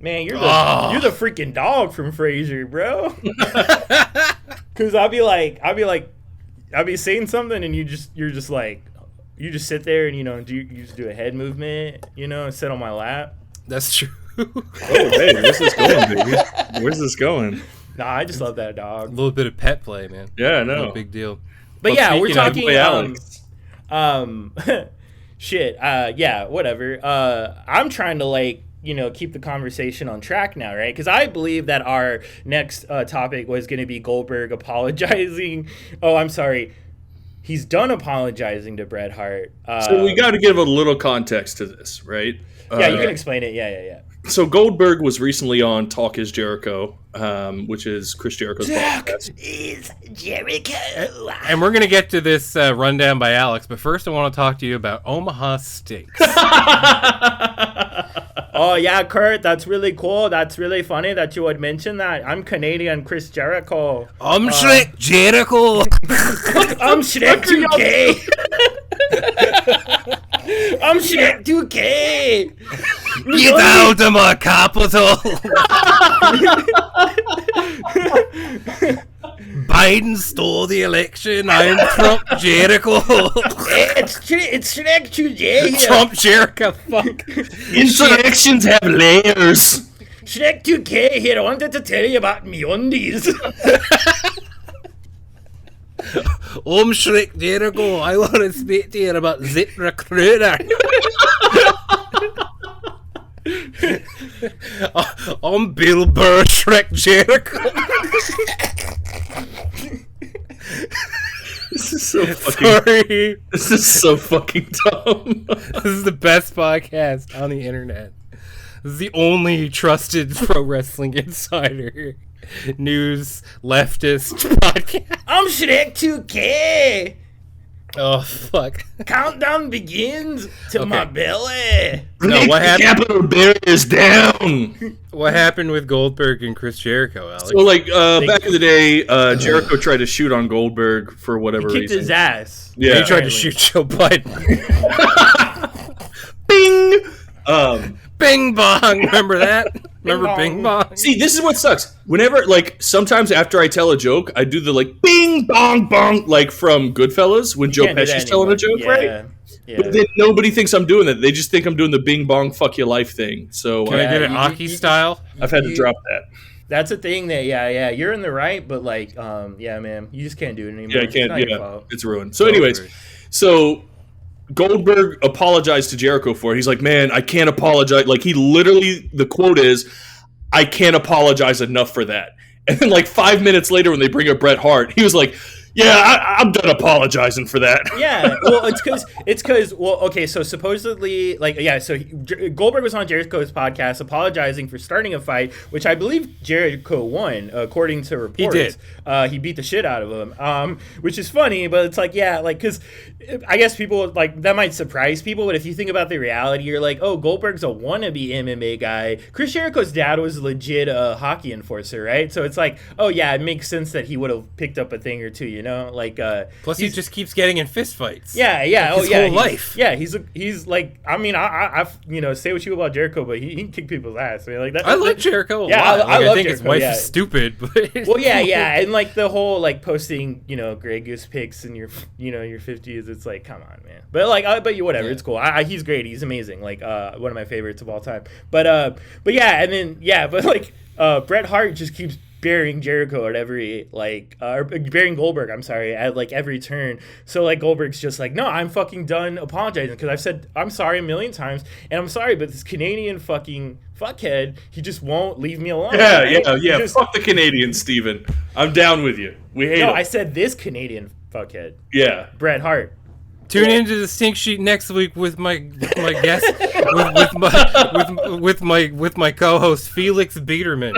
Man, you're the freaking dog from Frasier, bro. Because I'll be saying something and you just sit there and you just do a head movement, and sit on my lap. That's true. Oh, hey, where's this going, baby? Where's this going? Nah, I just love that A dog. little bit of pet play, man. Yeah, No no. big deal. But Well, yeah, we're speaking of- talking. Shit. Yeah, whatever. I'm trying to keep the conversation on track now, right? Because I believe that our next topic was going to be Goldberg apologizing. Oh, I'm sorry. He's done apologizing to Bret Hart. So we got to give a little context to this, right? Yeah, you can explain it. Yeah. So Goldberg was recently on Talk Is Jericho, which is Chris Jericho's podcast. Is Jericho. And we're going to get to this rundown by Alex, but first I want to talk to you about Omaha Steaks. Oh, yeah, Kurt, that's really cool. That's really funny that you would mention that. I'm Canadian Chris Jericho. I'm Shrek Jericho. I'm Shrek 2K. I'm Shrek 2K. Get out of my capital. Biden stole the election. I'm Trump Jericho. It's Shrek 2K here. Trump Jericho. Fuck. Insurrections have layers. Shrek 2K here. I wanted to tell you about me undies. I'm Shrek Jericho. I want to speak to you about Zip Recruiter. I'm Bill Burr, Shrek Jericho. This is so fucking. Sorry. This is so fucking dumb. This is the best podcast on the internet. This is the only trusted pro wrestling insider. news leftist podcast. I'm Shrek 2K. Oh fuck! Countdown begins to my Okay. belly. No, what happened? Capital barriers down. What happened with Goldberg and Chris Jericho, Alex? So, like, back in the day, Jericho tried to shoot on Goldberg for whatever He kicked reason. his ass. Yeah. He tried to Apparently. shoot Joe Biden. Bing! Bing bong. Remember that? Remember bong. Bing bong? See, this is what sucks. Whenever, like, sometimes after I tell a joke, I do the, like, bing, bong, bong, like from Goodfellas when Joe Can't do that Pesci's telling a anymore. joke, right? Yeah. But then nobody thinks I'm doing that. They just think I'm doing the bing, bong, fuck your life thing. So Can I get it you- Aki style? I've had to drop that. That's a thing that you're in the right, but like man, you just can't do it anymore. Yeah, I It's can't. not your Yeah, fault. it's ruined. So, anyways, so Goldberg apologized to Jericho for it. He's like, man, I can't apologize. Like, he literally, the quote is, I can't apologize enough for that. And then, like, 5 minutes later, when they bring up Bret Hart, he was like, yeah, I'm done apologizing for that. Yeah, well, it's because okay, so supposedly, Goldberg was on Jericho's podcast apologizing for starting a fight, which I believe Jericho won, according to reports. He did. He beat the shit out of him, which is funny, but it's like, yeah, like, because I guess people, like, that might surprise people, but if you think about the reality, you're like, oh, Goldberg's a wannabe MMA guy. Chris Jericho's dad was legit a hockey enforcer, right? So it's like, oh, yeah, it makes sense that he would have picked up a thing or two, you know? Like, Plus, he just keeps getting in fistfights. yeah, Like his whole life. Yeah, he's like, I mean, I've say what you will about Jericho, but he can kick people's ass. I mean, like that. I like Jericho a Yeah, lot. I Like, love think his Jericho, wife yeah. is stupid, but Well, yeah, and like the whole like posting, Grey Goose pics in your 50s. It's like, come on, man. But like, whatever. Yeah. It's cool. He's great. He's amazing. Like, one of my favorites of all time. But yeah, and then but like, Bret Hart just keeps burying Jericho at every or burying Goldberg, I'm sorry, at like every turn. So like Goldberg's just like, no, I'm fucking done apologizing because I've said I'm sorry a million times and I'm sorry, but this Canadian fucking fuckhead, he just won't leave me alone. Yeah, right? yeah, He yeah. just- Fuck the Canadians, Steven. I'm down with you. We hate no, him. I said this Canadian fuckhead, Yeah. Bret Hart. tune into the Stink Sheet next week with my guest with my co-host Felix Biederman.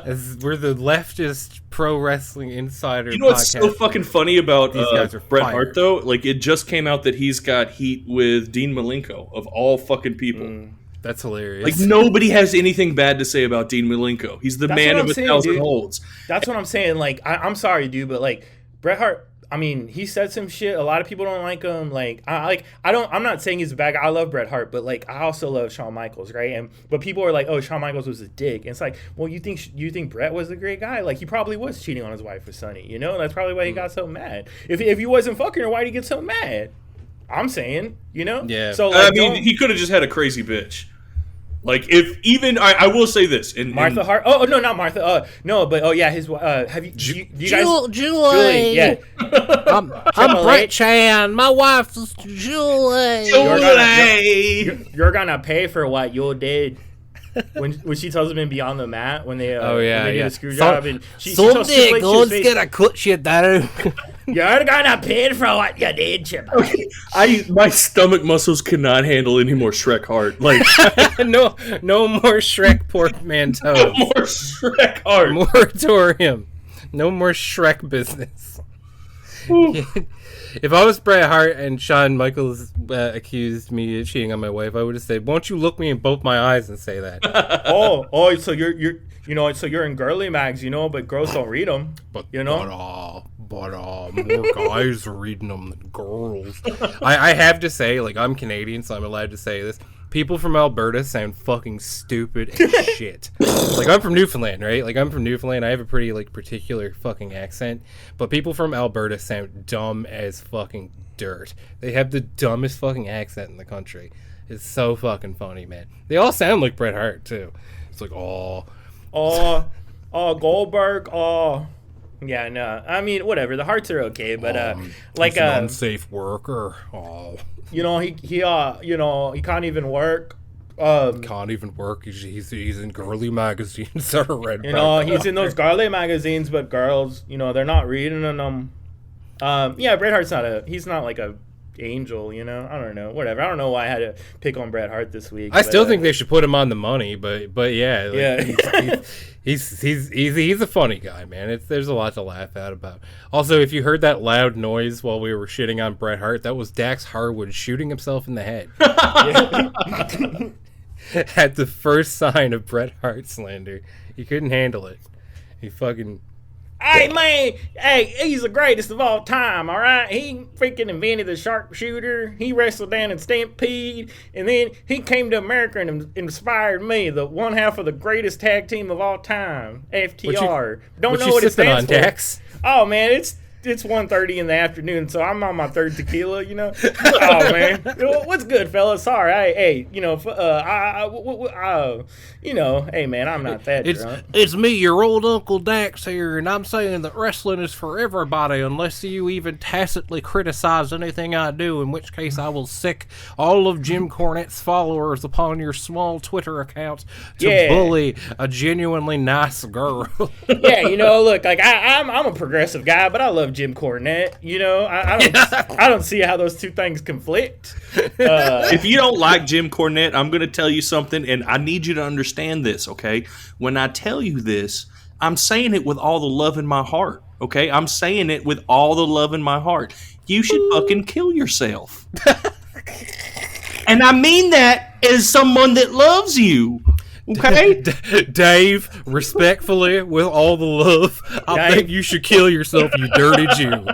As we're the leftist pro wrestling insider. You know what's podcast. so fucking funny about These guys are Bret fired. Hart, though? Like, it just came out that he's got heat with Dean Malenko, of all fucking people. That's hilarious. Like, nobody has anything bad to say about Dean Malenko. He's the That's man what of I'm a saying, thousand dude. holds. That's what I'm saying. Like, I'm sorry, dude, but like Bret Hart, I mean, he said some shit. A lot of people don't like him. Like, I'm not saying he's a bad guy. I love Bret Hart, but like, I also love Shawn Michaels, right? But people are like, oh, Shawn Michaels was a dick. And it's like, well, you think Bret was a great guy? Like, he probably was cheating on his wife with Sonny. You know, that's probably why he got so mad. If he wasn't fucking her, why'd he get so mad? I'm saying, Yeah. So like, I mean, he could have just had a crazy bitch. Like, if even I will say this, Martha Hart. Oh no, not Martha. No, but oh yeah, his. Have you? Do you guys? Julie. Yeah. I'm Triple Brett H. Chan. My wife is Julie. You're gonna pay for what you did. When she tells him in Beyond the Mat when they when they do the screw job and she tells Triple Someday H to his God's face, gonna cut you down. you're gonna pay for what you did, Triple H. My stomach muscles cannot handle any more Shrek Heart. Like, no more Shrek portmanteau. more Shrek Heart. Moratorium. No more Shrek business. If I was Bret Hart and Shawn Michaels accused me of cheating on my wife, I would have said, "Won't you look me in both my eyes and say that?" So you're in girly mags, but girls don't read them. But more guys are reading them than girls. I have to say, like, I'm Canadian, so I'm allowed to say this. People from Alberta sound fucking stupid as shit. Like, I'm from Newfoundland, right? Like, I'm from Newfoundland. I have a pretty, like, particular fucking accent. But people from Alberta sound dumb as fucking dirt. They have the dumbest fucking accent in the country. It's so fucking funny, man. They all sound like Bret Hart, too. It's like, Goldberg, yeah, no. I mean, whatever. The Hearts are okay, but like he's an unsafe worker. he can't even work. Can't even work. He's in girly magazines that are read. He's in those girly magazines, but girls, they're not reading them. Yeah, Bret Hart's he's not like a angel, I don't know, whatever. I don't know why I had to pick on Bret Hart this week. I still think they should put him on the money, but yeah, like, yeah. He's a funny guy, man. There's a lot to laugh at about. Also, if you heard that loud noise while we were shitting on Bret Hart, that was Dax Harwood shooting himself in the head. At the first sign of Bret Hart slander, he couldn't handle it. He fucking. Hey man, hey, he's the greatest of all time, all right? He freaking invented the sharpshooter. He wrestled down in Stampede, and then he came to America and inspired me, the one half of the greatest tag team of all time, FTR. Don't know what it stands for. Dax? Oh man, it's 1:30 in the afternoon, so I'm on my third tequila, you know. Oh man, what's good, fellas? Sorry, hey, you know, hey man, I'm not that drunk. It's me, your old Uncle Dax here, and I'm saying that wrestling is for everybody unless you even tacitly criticize anything I do, in which case I will sick all of Jim Cornette's followers upon your small Twitter account to bully a genuinely nice girl. Yeah, you know, look, like I'm a progressive guy, but I love Jim Cornette. You know, I don't see how those two things conflict. If you don't like Jim Cornette, I'm going to tell you something, and I need you to understand this, okay? When I tell you this, I'm saying it with all the love in my heart, okay? I'm saying it with all the love in my heart. You should fucking kill yourself. And I mean that as someone that loves you. Okay, Dave, respectfully, with all the love, I think you should kill yourself, you dirty Jew.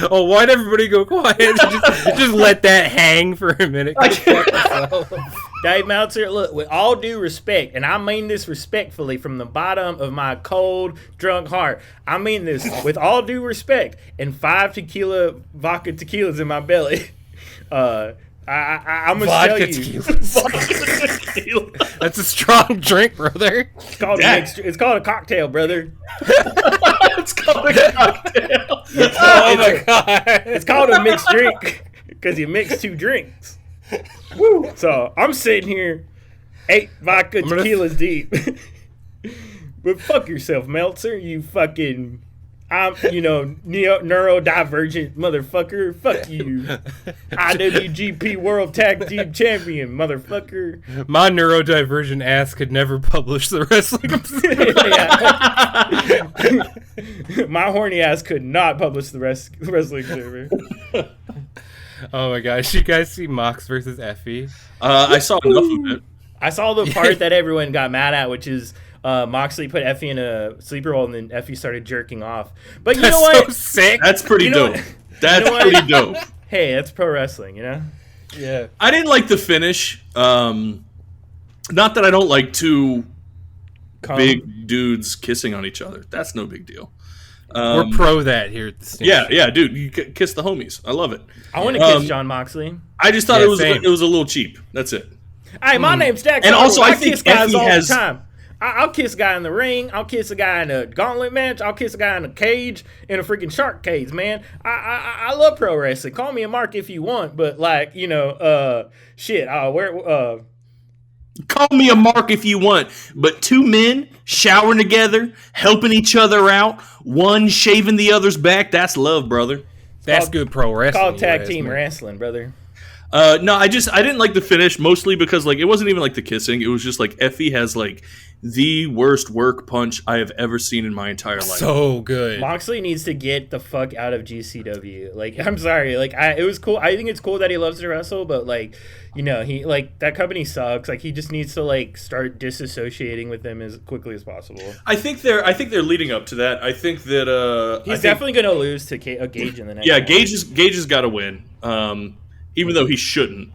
Oh, why'd everybody go quiet? Just let that hang for a minute. Dave Meltzer, look, with all due respect, and I mean this respectfully from the bottom of my cold, drunk heart. I mean this with all due respect, and 5 vodka tequilas in my belly. I'm gonna tell you. Tequila. That's a strong drink, brother. It's called a cocktail, brother. It's called a cocktail. Oh my god! It's called a mixed drink because you mix 2 drinks. Woo. So I'm sitting here, 8 vodka tequilas deep. But fuck yourself, Meltzer. You fucking, neurodivergent motherfucker. Fuck you. IWGP World Tag Team Champion, motherfucker. My neurodivergent ass could never publish the wrestling. My horny ass could not publish the wrestling server. Oh my gosh, you guys see Mox versus Effie? I saw enough of it. I saw the part that everyone got mad at, which is Moxley put Effie in a sleeper hold and then Effie started jerking off. But you know what? So sick. That's pretty dope. That's pretty dope. Hey, that's pro wrestling, you know? Yeah. I didn't like the finish. Not that I don't like 2 big dudes kissing on each other. That's no big deal. We're pro that here at the station. Yeah, dude. You kiss the homies. I love it. I want to kiss John Moxley. I just thought it was a little cheap. That's it. Hey, my name's Dax. And also, I kiss think guys Effie all has. the time. I'll kiss a guy in the ring. I'll kiss a guy in a gauntlet match. I'll kiss a guy in a cage, in a freaking shark cage, man. I love pro wrestling. Call me a mark if you want, but like, shit. Call me a mark if you want, but 2 men showering together, helping each other out, one shaving the other's back, that's love, brother. That's good pro wrestling. Called tag team wrestling, brother. No, I didn't like the finish, mostly because like it wasn't even like the kissing. It was just like Effie has like the worst work punch I have ever seen in my entire life. So good. Moxley needs to get the fuck out of GCW. Like, I'm sorry. Like, it was cool. I think it's cool that he loves to wrestle, but like, he like that company sucks. Like, he just needs to like start disassociating with them as quickly as possible. I think they're leading up to that. I think that he's definitely gonna lose to Gage in the next. Yeah, one. Gage has got to win. Even though he shouldn't.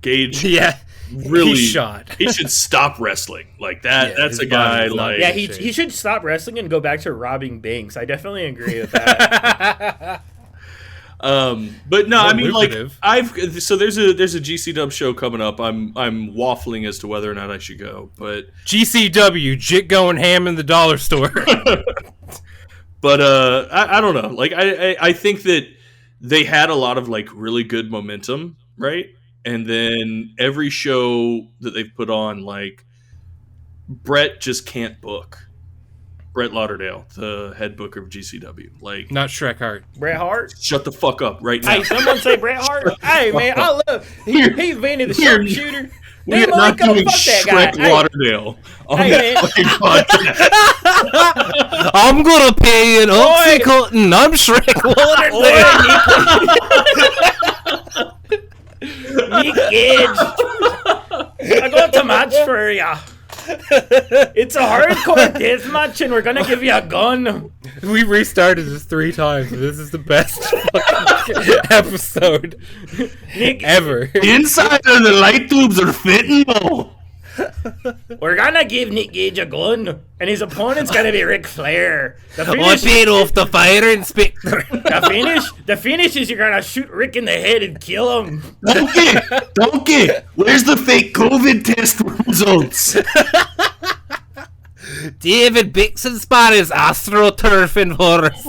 Gage. Yeah. Really, he shot. He should stop wrestling like that. Yeah, that's a guy like. Yeah, he should stop wrestling and go back to robbing banks. I definitely agree with that. But no, I mean lucrative. Like there's a GC Dub show coming up. I'm waffling as to whether or not I should go, but GCW Jit going ham in the dollar store. But I don't know. Like I think that they had a lot of like really good momentum, right? And then every show that they've put on, like Brett just can't book. Brett Lauderdale, the head booker of GCW. Like, Not Shrek Hart. Bret Hart. shut the fuck up right now. Hey, someone say Bret Hart. Hey man, I love. He's Vinny the Here. sharpshooter. We are not doing Shrek Lauderdale on Hey, that man. fucking podcast. I'm gonna pay you an oxycontin. I'm Shrek Lauderdale. Nick Gage. I got a match for ya. It's a hardcore death match, and we're gonna give you a gun. We restarted this 3 times. And this is the best fucking episode Nick, ever. Inside of the light tubes are fitting though. we're gonna give Nick Gage a gun, and his opponent's gonna be Ric Flair. The I finish, paid off the fire inspector. the finish is you're gonna shoot Rick in the head and kill him. Donkey, where's the fake COVID test results? David Bixenspan is astroturfing for us.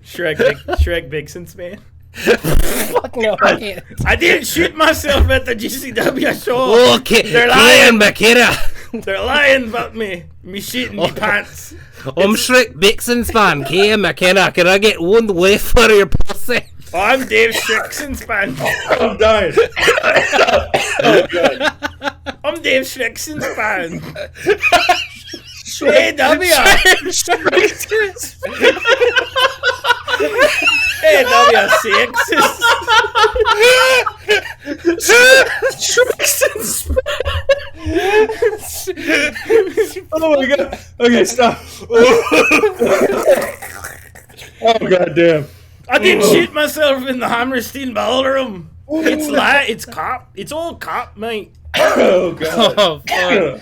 Shrek Vixens, man. Fuck no, I can't. I didn't shoot myself at the GCW show. Okay, They're Ian lying. McKenna. They're lying about me. Me shitting me pants. I'm Shrek Bixenspan. Ian McKenna, can I get one whiff for your pussy? Oh, I'm Dave Schrecksenspan. I'm dying. Oh god. I'm Dave Schrecksenspan. Hey, W. Hey, W6. Oh my god. Okay, stop. Oh god damn. I didn't shoot myself in the Hammerstein ballroom. It's old cop, mate. Oh god. Oh, fuck.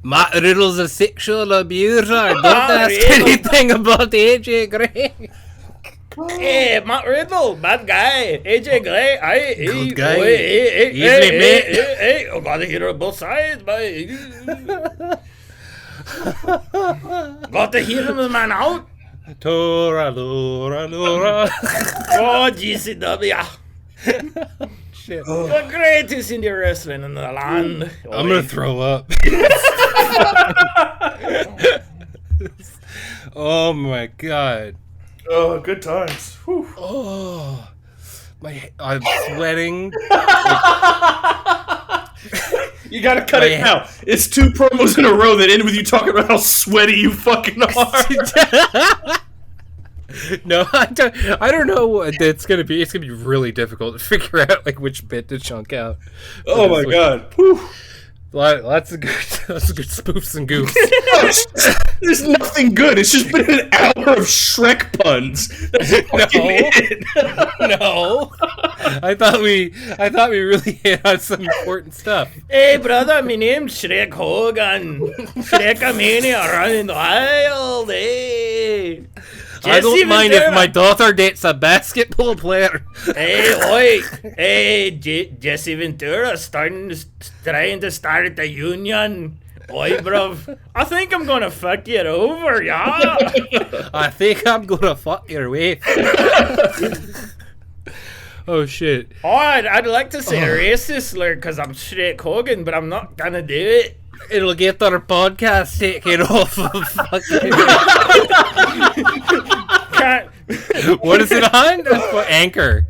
Matt Riddle's a sexual abuser. Don't ask Riddle. anything about AJ Gray. Hey, Matt Riddle, bad guy. AJ Gray, Good guy. Easily Easily met. Hey, I gotta hear on both sides, mate. Gotta hear him, man, out. Tora, Lora, Lora. Oh, GCW. Shit. The greatest indie wrestling in the land. I'm gonna throw up. Oh my god. Oh, good times. Whew. Oh, I'm sweating. You gotta cut it now. It's 2 promos in a row that end with you talking about how sweaty you fucking are. No, I don't know what it's gonna be. It's gonna be really difficult to figure out like which bit to chunk out. Oh my god. Whew. Lots of good spoofs and goofs. There's nothing good. It's just been an hour of Shrek puns. That's fucking it. No, I thought we really hit on some important stuff. Hey, brother, my name's Shrek Hogan. Shrekamania running wild, hey. I don't mind if my daughter dates a basketball player. Hey, oi. Hey, Jesse Ventura trying to start a union. Oi, bruv. I think I'm gonna fuck you over, yeah. I think I'm gonna fuck your wife. Oh shit. Oh, I'd like to say a racist slur because I'm Shrek Hogan, but I'm not gonna do it. It'll get our podcast taken off of fucking... What is it on? Anchor.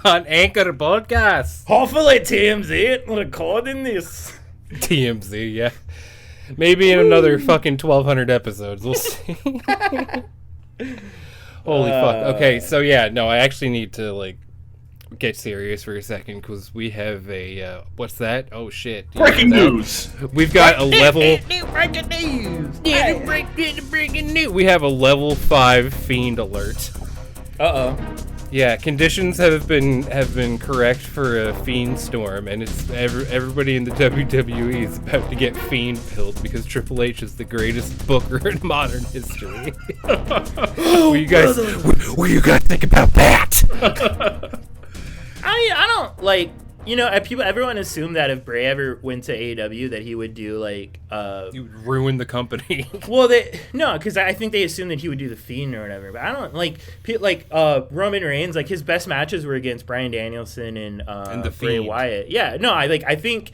On Anchor podcast. Hopefully TMZ recording this. TMZ, yeah. Maybe in another fucking 1,200 episodes. We'll see. Holy fuck. Okay, so yeah, no, I actually need to, like, get serious for a second because we have a, what's that? Oh shit. Breaking news. We've got a level... Breaking news. Breaking news. We have a level 5 fiend alert. Uh-oh. Yeah, conditions have been correct for a fiend storm, and it's everybody in the WWE is about to get fiend pilled because Triple H is the greatest booker in modern history. What do you guys think about that? I don't like, you know, everyone assumed that if Bray ever went to AEW that he would do like You ruined the company. well, because I think they assumed that he would do the Fiend or whatever. But I don't like Roman Reigns. Like his best matches were against Bryan Danielson and the Bray Fiend. Wyatt. Yeah, no, I think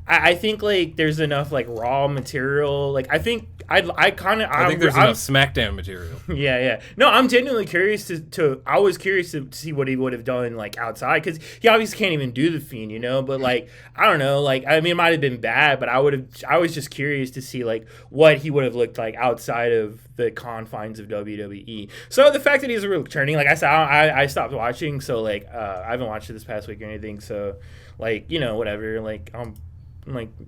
I think like there's enough like raw material. Like I think I think there's enough SmackDown material. Yeah. No, I'm genuinely curious to. I was curious to see what he would have done like outside, because he obviously can't even do the Fiend, you know. But like I don't know, like I mean, it might have been bad, but I was just curious to see like what he would have looked like outside of the confines of WWE. So the fact that he's returning, like I said, I stopped watching, so like I haven't watched it this past week or anything. So like whatever, like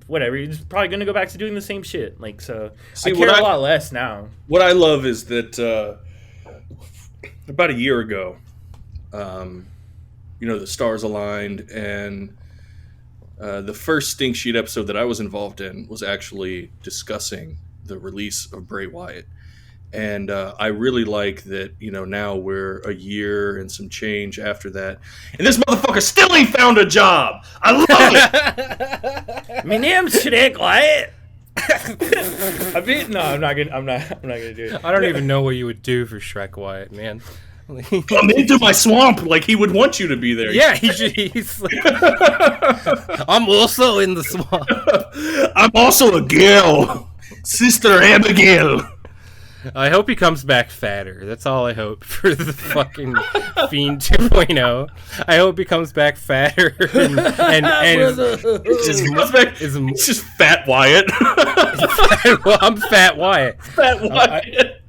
whatever, he's probably gonna go back to doing the same shit. Like, so I care a lot less now. What I love is that about a year ago, the stars aligned, and the first Stink Sheet episode that I was involved in was actually discussing the release of Bray Wyatt. And I really like that, now we're a year and some change after that, and this motherfucker still ain't found a job. I love it. My name's Shrek Wyatt. I'm not gonna do it. I don't even know what you would do for Shrek Wyatt, man. I'm into my swamp. Like, he would want you to be there. Yeah, he's like, I'm also in the swamp. I'm also a girl, Sister Abigail. I hope he comes back fatter. That's all I hope for the fucking Fiend 2.0. I hope he comes back fatter and it's just Fat Wyatt. Well, I'm Fat Wyatt. Fat Wyatt.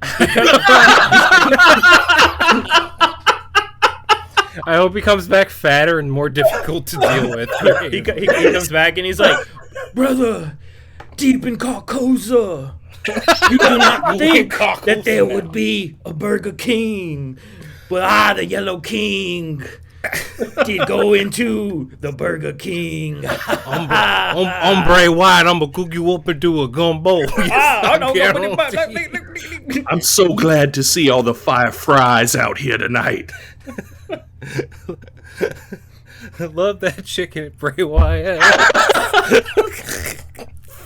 I hope he comes back fatter and more difficult to deal with. He comes back and he's like, brother, deep in Carcosa, you do not think that there would be a Burger King, but I, the Yellow King, did go into the Burger King. I'm Bray Wyatt. I'm gonna cook you up into a gumbo. I'm so glad to see all the fire fries out here tonight. I love that chicken at Bray Wyatt.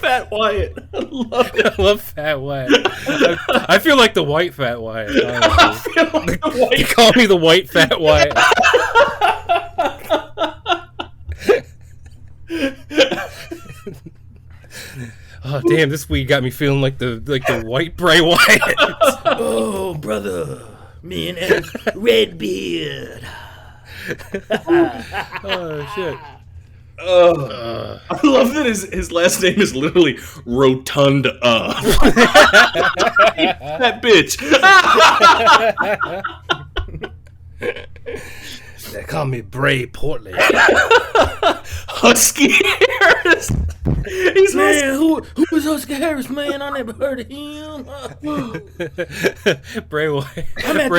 Fat Wyatt. I love it. I love Fat Wyatt. I feel like the white Fat Wyatt. You call me the white Fat Wyatt. Oh damn! This week got me feeling like the white Bray Wyatt. Oh brother, me and Redbeard. Oh shit. I love that his last name is literally Rotund. That bitch. They call me Bray Portland. Husky Harris. He's Man, who is Husky Harris, man? I never heard of him. Bray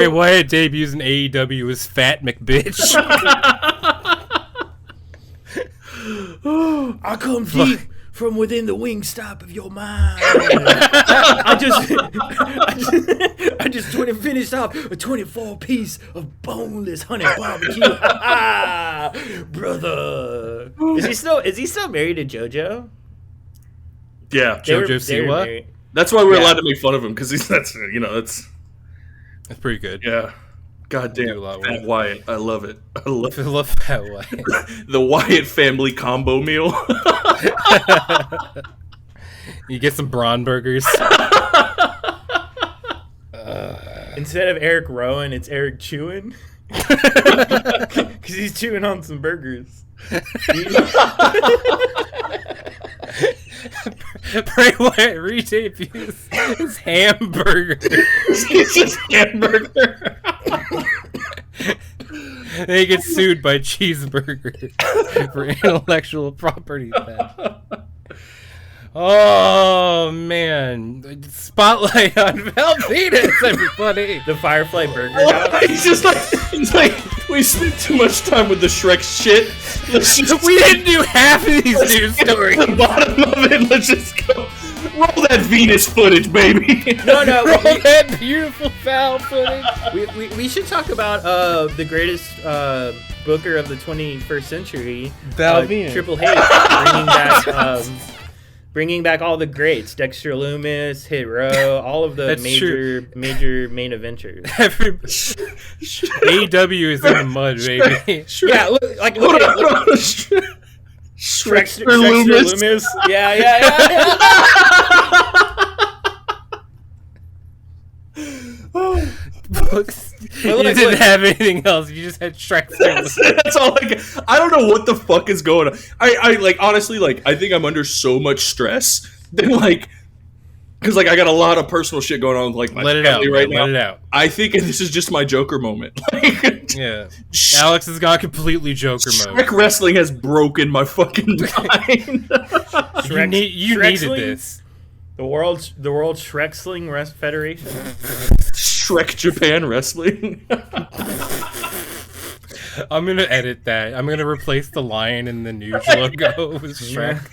Wyatt debuts in AEW as Fat McBitch. I come deep from within the wing stop of your mind. I just finished off a 24-piece of boneless honey barbecue. Brother, is he still married to JoJo? Yeah, JoJo Siwa. That's why we're allowed to make fun of him, because that's pretty good. Yeah. God damn, Fat Wyatt. I love it. I love Fat Wyatt. The Wyatt family combo meal. You get some Braun burgers. Instead of Eric Rowan, it's Eric Chewin. Because he's chewing on some burgers. Bray Wyatt redebuts his hamburger. It's just hamburger. Then he gets sued by Cheeseburger for intellectual property theft. Oh man! Spotlight on Velvetus, everybody. The Firefly Burger House. He's like, we spent too much time with the Shrek shit. We didn't do half of these news stories. The bottom of it. Let's just go. Roll that Venus footage, baby. No. Roll that beautiful foul footage. We should talk about the greatest booker of the 21st century, Val Venus. Triple H, bringing back all the greats: Dexter Lumis, Hit Row, all of the major main eventers. AEW is in the mud, baby. Yeah, look Shrekster Loomis. Loomis. Yeah. You didn't have anything else. You just had Shrek's. That's all I don't know what the fuck is going on. I like honestly like I think I'm under so much stress that like because like I got a lot of personal shit going on with like my family right now. Let it out. I think this is just my Joker moment. Yeah, Alex has got completely Joker mode. Shrek wrestling has broken my fucking mind. You needed this. The world Shreksling Federation. Shrek Japan Wrestling. I'm gonna edit that. I'm gonna replace the lion in the news logo with Shrek.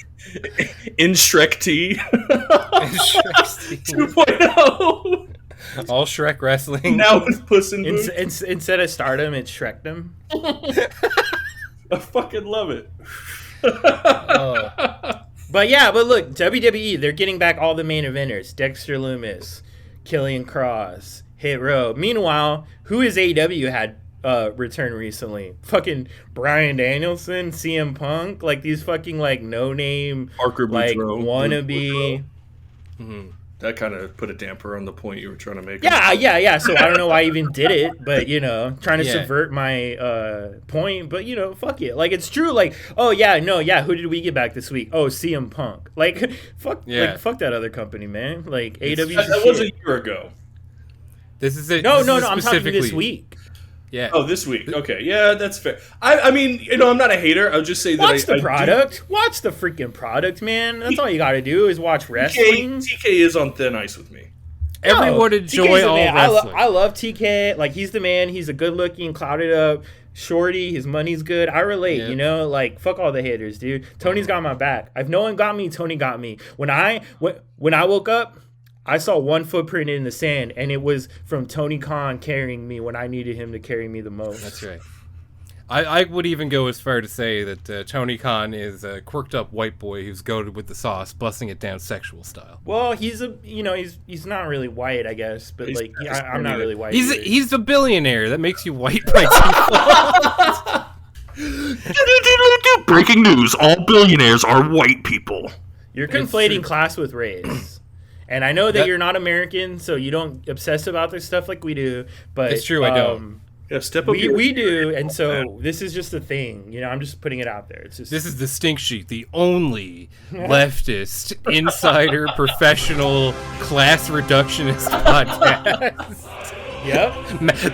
In Shrek T. Shrek's team. 2.0. All Shrek wrestling. Now with Puss in Boots. Instead of Stardom, it's Shrekdom. I fucking love it. But look, WWE, they're getting back all the main eventers. Dexter Loomis, Killian Cross, Hit Row. Meanwhile, who has AEW had return recently? Fucking Bryan Danielson, CM Punk, like these fucking like no-name, Parker like Boudreaux, wannabe. That kind of put a damper on the point you were trying to make. Yeah. So I don't know why I even did it, but trying to subvert my point. But fuck it. Like it's true. Like who did we get back this week? Oh, CM Punk. Like fuck that other company, man. Like AEW. That was a year ago. This is it. No. I'm talking this week. Yeah. Oh, this week. Okay. Yeah, that's fair. I mean, I'm not a hater. I'll just say that watch the product. Watch the freaking product, man. That's all you got to do is watch wrestling. TK is on thin ice with me. Everyone enjoy all wrestling. I love TK. Like he's the man. He's a good-looking, clouded up shorty. His money's good. I relate. Like fuck all the haters, dude. Tony's got my back. If no one got me, Tony got me. When I woke up, I saw one footprint in the sand, and it was from Tony Khan carrying me when I needed him to carry me the most. That's right. I would even go as far to say that Tony Khan is a quirked up white boy who's goated with the sauce, busting it down sexual style. Well, he's he's not really white, I guess, but I'm not really white. He's a billionaire. That makes you white by default. Breaking news: all billionaires are white people. You're conflating class with race. And I know that you're not American, so you don't obsess about this stuff like we do. But it's true, I don't. Yeah, step up. We do, and so this is just a thing. I'm just putting it out there. It's just this is the Stink Sheet, the only leftist, insider, professional, class reductionist podcast. Yep.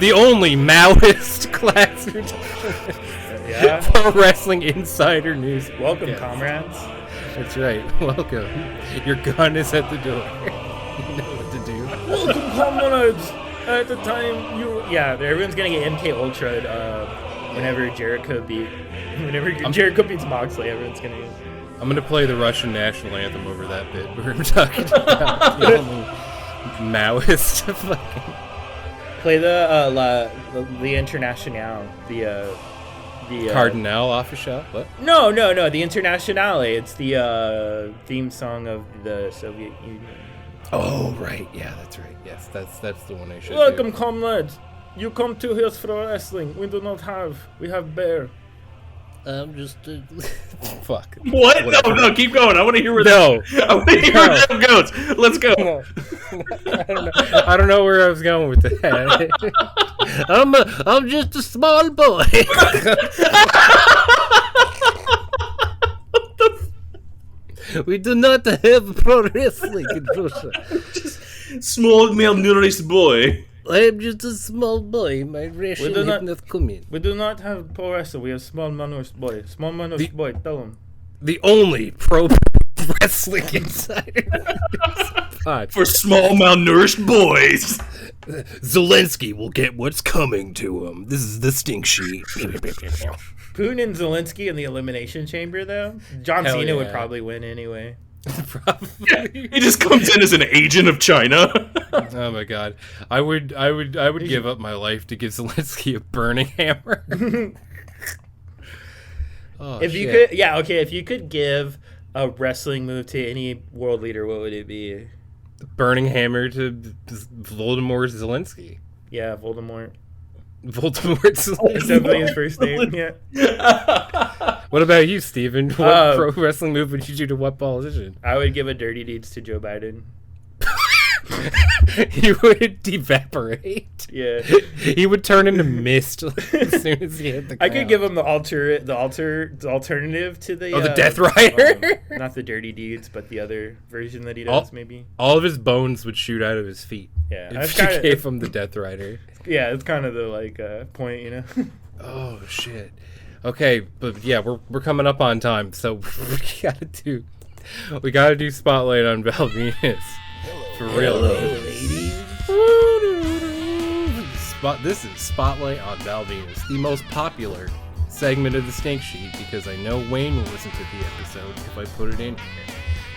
The only Maoist class reductionist. Yeah. Pro Wrestling Insider News. Welcome, comrades. That's right. Welcome. Your gun is at the door. You know what to do. Welcome, comrades. At the time everyone's gonna get MK Ultra whenever Jericho beats Moxley. Everyone's gonna. I'm gonna play the Russian national anthem over that bit where we're talking about the only Maoist fucking. Play the Internationale, the Cardinal Official. What? No, the Internationale. It's the theme song of the Soviet Union. Oh right, yeah, that's right. Yes, that's the one I should. Welcome, comrades. You come to here for wrestling. We have bear. I'm just fuck. What? No, keep going. I want to hear where where that goes. Let's go. I don't know where I was going with that. I'm just a small boy. We do not have pro wrestling in Russia. Small malnourished boy. I am just a small boy. My ration has not come in. We do not have pro wrestling. We have small managed boy. Small managed boy. Tell him. The only pro wrestling insider for small malnourished boys. Zelensky will get what's coming to him. This is the Stink Sheet. Putin and Zelensky in the Elimination Chamber, though. John Cena would probably win anyway. Probably. He just comes in as an agent of China. Oh my god, I would give up my life to give Zelensky a burning hammer. If you could give a wrestling move to any world leader, what would it be? Burning hammer to Voldemort Zelensky. Yeah, Voldemort. Zelensky. Is that his first name? Yeah. What about you, Steven? What pro wrestling move would you do to what politician? I would give a dirty deeds to Joe Biden. He would evaporate. Yeah. He would turn into mist as soon as he hit the ground. I could give him the alternative to the the Death Rider. not the dirty deeds, but the other version that he does. Maybe all of his bones would shoot out of his feet. Yeah, if you gave him the Death Rider. Yeah, it's kind of the point, you know. Oh shit. Okay, but yeah, we're coming up on time, so we gotta do Spotlight on Val Venus. For real. This is Spotlight on Val Venus, the most popular segment of the Stink Sheet, because I know Wayne will listen to the episode if I put it in here.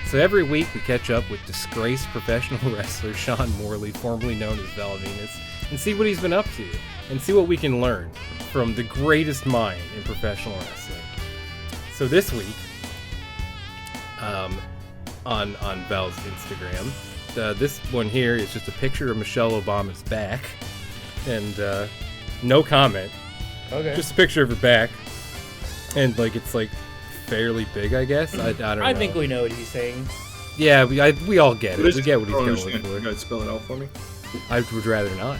So every week we catch up with disgraced professional wrestler Sean Morley, formerly known as Val Venus, and see what he's been up to, and see what we can learn from the greatest mind in professional wrestling. So this week, on Val's Instagram, this one here is just a picture of Michelle Obama's back, and no comment. Okay. Just a picture of her back, and it's fairly big, I guess. I don't know. I think we know what he's saying. Yeah, we all get it. We get what he's going Can for. you guys spell it out for me? I would rather not.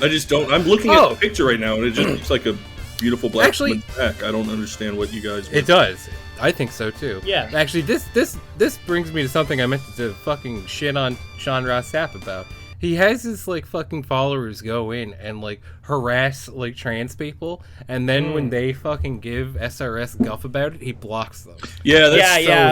I just don't. I'm looking at the picture right now, and it just looks like a beautiful black woman's back. I don't understand what you guys. It does. I think so too. Yeah. Actually, this brings me to something I meant to fucking shit on Sean Ross Sapp about. He has his fucking followers go in and harass trans people, and then when they fucking give SRS guff about it, he blocks them. Yeah,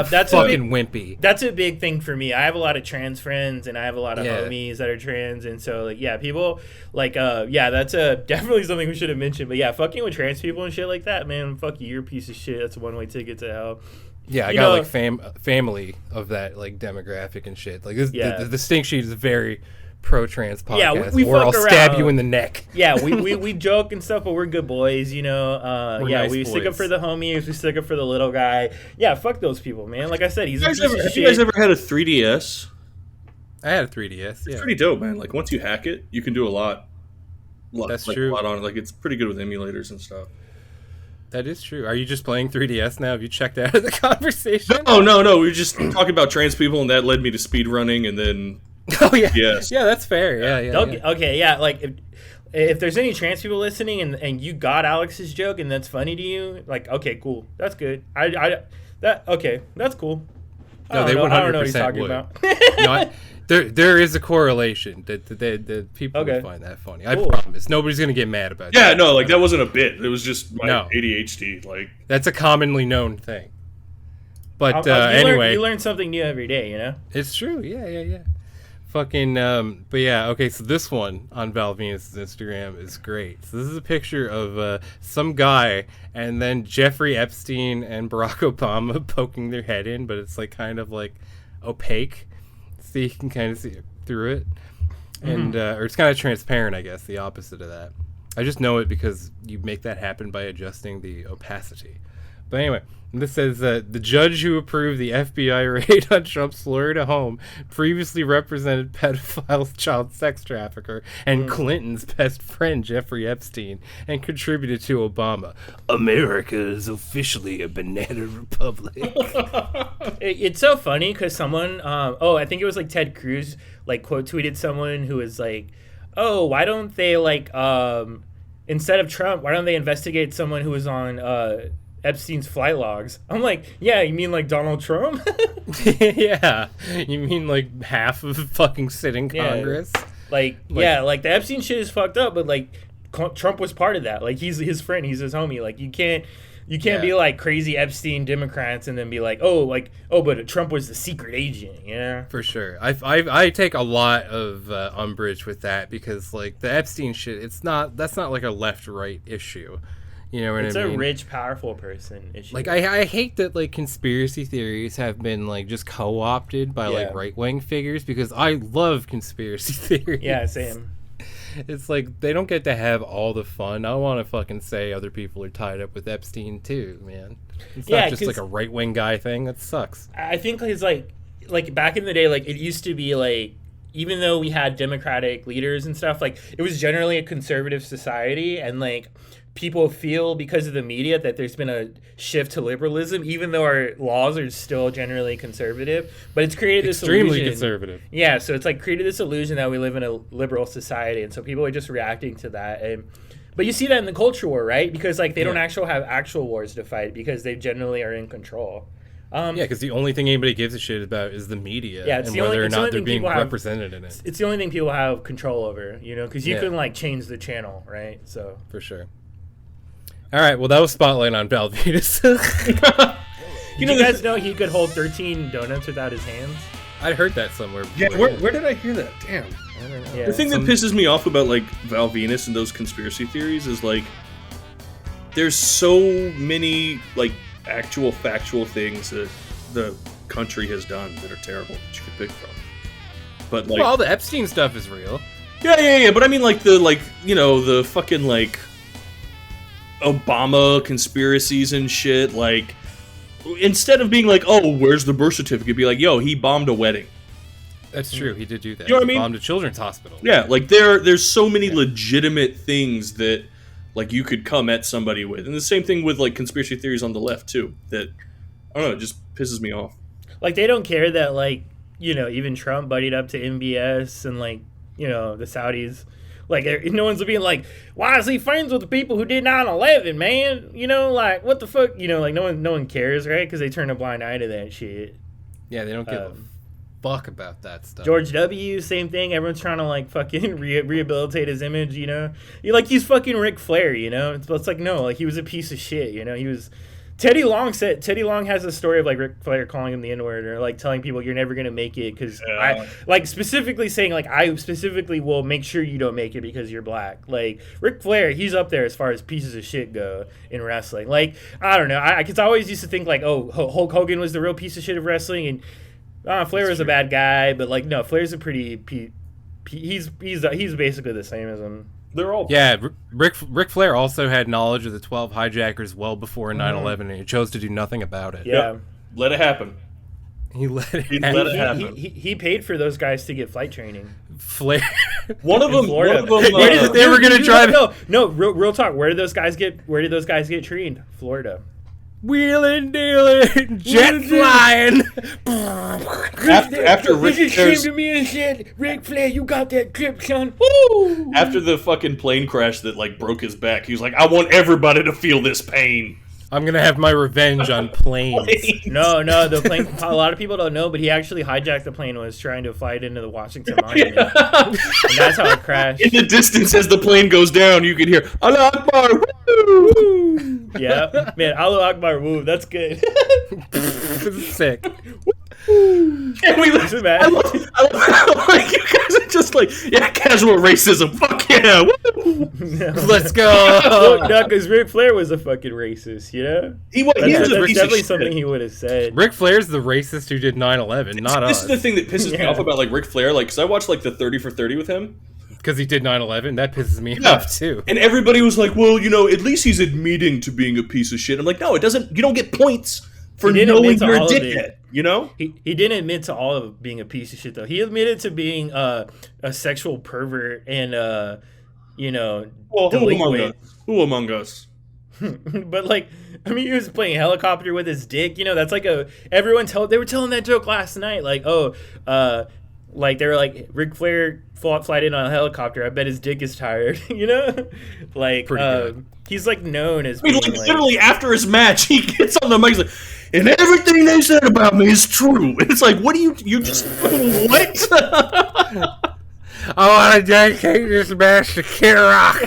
that's fucking wimpy. That's a big thing for me. I have a lot of trans friends, and I have a lot of homies that are trans, and so people that's definitely something we should have mentioned. But yeah, fucking with trans people and shit like that, man, fuck you, you're a piece of shit. That's a one-way ticket to hell. Yeah, I got family of that demographic and shit. The Stink Sheet is very pro-trans podcast. Yeah, we or I'll fuck stab around. you in the neck. Yeah, we joke and stuff, but we're good boys, you know. Nice we boys. stick up for the homies, we stick up for the little guy. Yeah, fuck those people, man. Like I said, he's a piece of Have shit. you guys ever had a 3DS? I had a 3DS. Yeah, It's pretty dope, man. Once you hack it, you can do a lot. That's true. A lot on it. It's pretty good with emulators and stuff. That is true. Are you just playing 3DS now? Have you checked out of the conversation? No. We were just talking about trans people, and that led me to speed running, and then. Oh yeah. Yes. Yeah, that's fair. Yeah. Okay, yeah. If there's any trans people listening and you got Alex's joke and that's funny to you, okay, cool. That's good. That's cool. No, they 100% I don't know what he's talking would. about. There is a correlation that people would find that funny. Cool. I promise. Nobody's gonna get mad about Yeah, that. no, that wasn't a bit. It was just my No. ADHD. That's a commonly known thing. But you learn something new every day, you know? it's true. Yeah. Fucking, but yeah, okay, so this one on Val Venus' Instagram is great. So this is a picture of some guy, and then Jeffrey Epstein and Barack Obama poking their head in, but it's kind of opaque, so you can kind of see through it. And, or it's kind of transparent, I guess, the opposite of that. I just know it because you make that happen by adjusting the opacity. But anyway, this says the judge who approved the FBI raid on Trump's Florida home previously represented pedophile child sex trafficker and Clinton's best friend Jeffrey Epstein and contributed to Obama. America is officially a banana republic. It's so funny because someone, I think it was Ted Cruz, quote tweeted someone who was oh, why don't they instead of Trump, why don't they investigate someone who was on Epstein's flight logs? I'm yeah, you mean Donald Trump? Yeah, you mean half of fucking sitting Congress? The Epstein shit is fucked up, but Trump was part of that. He's his friend, he's his homie. You can't be crazy Epstein Democrats and then be but Trump was the secret agent, yeah. For sure. I take a lot of umbrage with that because the Epstein shit, that's not a left-right issue. You know what I mean? It's a rich, powerful person issue. I hate that conspiracy theories have been just co-opted by right-wing figures because I love conspiracy theories. Yeah, same. It's they don't get to have all the fun. I want to fucking say other people are tied up with Epstein too, man. It's not just a right-wing guy thing. That sucks. I think it's back in the day, it used to be even though we had Democratic leaders and stuff, it was generally a conservative society, and people feel because of the media that there's been a shift to liberalism, even though our laws are still generally conservative. But it's created this Extremely illusion. conservative. Yeah, so it's like created this illusion that we live in a liberal society, and so people are just reacting to that. But you see that in the culture war, right? Because like they don't actually have actual wars to fight because they generally are in control. Yeah, because the only thing anybody gives a shit about is the media Yeah, it's and the only- whether or it's the only not they're thing being people have- represented in it. It's the only thing people have control over, because you Yeah. can like change the channel, right? So For sure. All right, well, that was Spotlight on Val Venis. you guys know he could hold 13 donuts without his hands? I heard that somewhere. Yeah, before. where did I hear that? Damn. I don't know. Yeah. The thing that pisses me off about like Val Venus and those conspiracy theories is like there's so many like actual factual things that the country has done that are terrible that you could pick from. But like Well, all the Epstein stuff is real. yeah, but I mean like the fucking like Obama conspiracies and shit, like instead of being like, oh, where's the birth certificate, be like, yo, he bombed a wedding. That's true. He did do that. You know what I He mean? bombed a children's hospital. Yeah, like there's so many legitimate things that like you could come at somebody with. And the same thing with like conspiracy theories on the left too. That I don't know, it just pisses me off. Like they don't care that like even Trump buddied up to MBS and like the Saudis. Like no one's being like, why is he friends with the people who did 9/11, man? Like what the fuck? Like no one cares, right? Because they turn a blind eye to that shit. Yeah, they don't give a fuck about that stuff. George W, same thing. Everyone's trying to like fucking rehabilitate his image, he's fucking Ric Flair, It's like no, like he was a piece of shit, he was. Teddy Long has a story of like Ric Flair calling him the N-word or like telling people you're never gonna make it because I like specifically saying like I specifically will make sure you don't make it because you're black. Like Ric Flair, he's up there as far as pieces of shit go in wrestling. Like I don't know, I always used to think like Hulk Hogan was the real piece of shit of wrestling and Flair was a bad guy, but like no, Flair's a pretty he's basically the same as him. They're all Yeah, Ric Flair also had knowledge of the 12 hijackers well before 9/11, and he chose to do nothing about it. Yeah. let it happen. He let it He happen. let it happen. He paid for those guys to get flight training. Flair. One of them. Florida. They were gonna drive. No, real talk. Where did those guys get trained? Florida. Wheeling, dealing, jet flying. After Ric Flair's, to me and said, Ric Flair, you got that trip, son. Woo! after the fucking plane crash that like broke his back, he was like, I want everybody to feel this pain. I'm gonna have my revenge on planes. No, the plane. A lot of people don't know, but he actually hijacked the plane and was trying to fly it into the Washington Monument, and that's how it crashed. In the distance, as the plane goes down, you can hear Allah Akbar. Woo! Yeah, man, Allah Akbar, woo, that's good. Sick. And we, Isn't that- I love like you guys are just like, yeah, casual racism. Fuck yeah. Woo! Let's go. No, because Ric Flair was a fucking racist, He was That's, a that's piece of definitely shit. something he would have said. Ric Flair's the racist who did 9/11, not This us. is the thing that pisses me Yeah. off about like Ric Flair, like because I watched like the 30 for 30 with him, Because he did 9/11. That pisses me Yeah. off too. and everybody was like, "Well, at least he's admitting to being a piece of shit." I'm like, "No, it doesn't. You don't get points for He didn't knowing admit to you're a all of dickhead." it. He didn't admit to all of being a piece of shit though. He admitted to being a sexual pervert and Well, who among delinquent. us? Who among us? But like, I mean, he was playing helicopter with his dick. That's like they were telling that joke last night. Like, like they were like Ric Flair flight in on a helicopter. I bet his dick is tired. Like Pretty good. he's like known as I mean, being like literally after his match, he gets on the mic, he's like, "And everything they said about me is true." And it's like, what do you just what? I want to dedicate this match to Kid Rock.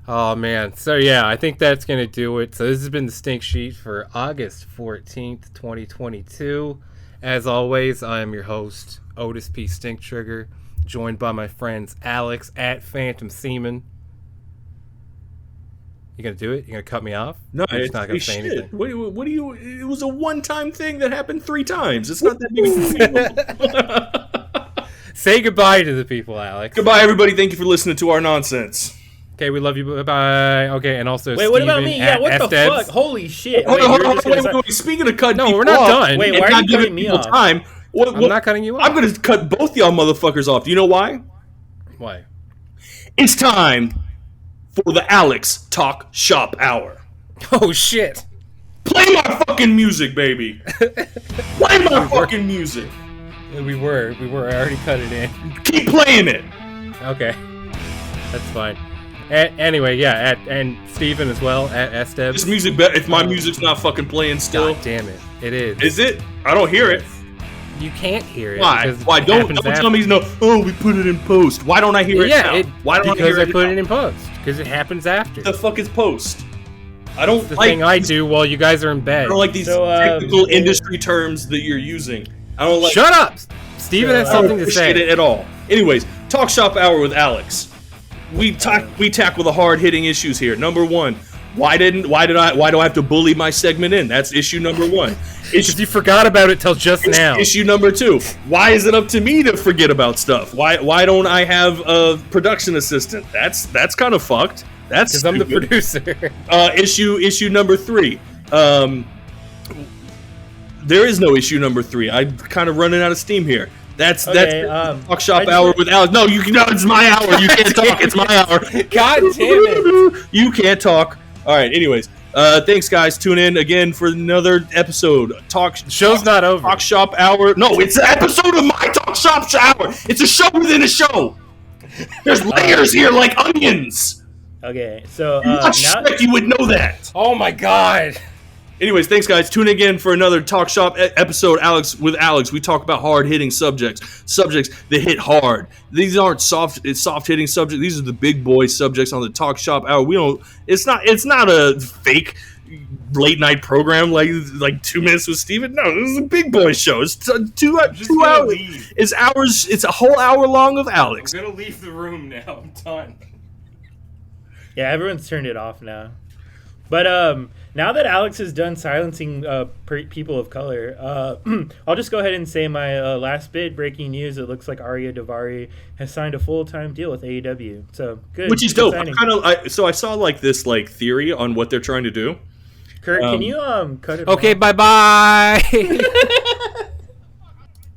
Oh, man. So, yeah, I think that's going to do it. So, this has been the Stink Sheet for August 14th, 2022. As always, I am your host, Otis P. Stink Trigger, joined by my friends Alex at Phantom Seaman. You going to do it? You going to cut me off? No, You're just not going to say shit. anything. What do you? It was a one-time thing that happened 3 times. It's not that big of a deal. Say goodbye to the people, Alex. Goodbye, everybody. Thank you for listening to our nonsense. Okay, we love you. Bye-bye. Okay, and also Wait, what about Steven me? at Yeah, what the FDebs. fuck? Holy shit! Hold Wait, on, you were hold just on, gonna wait, say- wait. Speaking of cutting No, people we're not off done. Wait, and why are not you giving cutting me people off? time, I'm not cutting you off. I'm going to cut both y'all motherfuckers off. Do you know why? Why? It's time for the Alex Talk Shop Hour. Oh shit! Play my fucking music, baby. Play my fucking music. We were. I already cut it in. Keep playing it. Okay, that's fine. Anyway, yeah, and Steven as well at Esteb. This music, if my music's not fucking playing still. God damn it! It is. Is it? I don't hear it. You can't hear it. Why? because Why? it Don't happens tell me no. Oh, we put it in post. Why don't I hear it now? Why don't I hear it? Because I put now? it in post. Because it happens after. The fuck is post? I don't The like thing I do while you guys are in bed. I don't like these technical industry terms that you're using. I don't like. Shut up! Steven has I don't something to say. appreciate it at all. Anyways, Talk Shop Hour with Alex. We tackle the hard hitting issues here. Number one, why do I have to bully my segment in? That's issue number one. Because you forgot about it till just now. Issue number two, why is it up to me to forget about stuff? Why don't I have a production assistant? That's kind of fucked. That's Because I'm the producer. Issue number three. There is no issue number three. I'm kind of running out of steam here. That's Talk Shop Hour with Alex. No, it's my hour. You can't talk. It's my hour. God damn it! You can't talk. All right. Anyways, thanks guys. Tune in again for another episode. Show's not over. Talk Shop Hour. No, it's an episode of my Talk Shop Hour. It's a show within a show. There's layers here like onions. Okay, so You're not Shrek, you would know that. Oh my god! Anyways, thanks guys. Tune in again for another Talk Shop episode. With Alex, we talk about hard hitting subjects that hit hard. These aren't soft hitting subjects. These are the big boy subjects on the Talk Shop Hour. It's not a fake late night program like 2 minutes with Steven. No, this is a big boy show. It's two hours. It's hours. It's a whole hour long of Alex. I'm gonna leave the room now. I'm done. yeah, everyone's turned it off now. But now that Alex is done silencing people of color, I'll just go ahead and say my last bit. Breaking news: it looks like Arya Davari has signed a full-time deal with AEW. So good, which is good dope. So I saw this theory on what they're trying to do. Kurt, can you cut it? Okay, bye bye.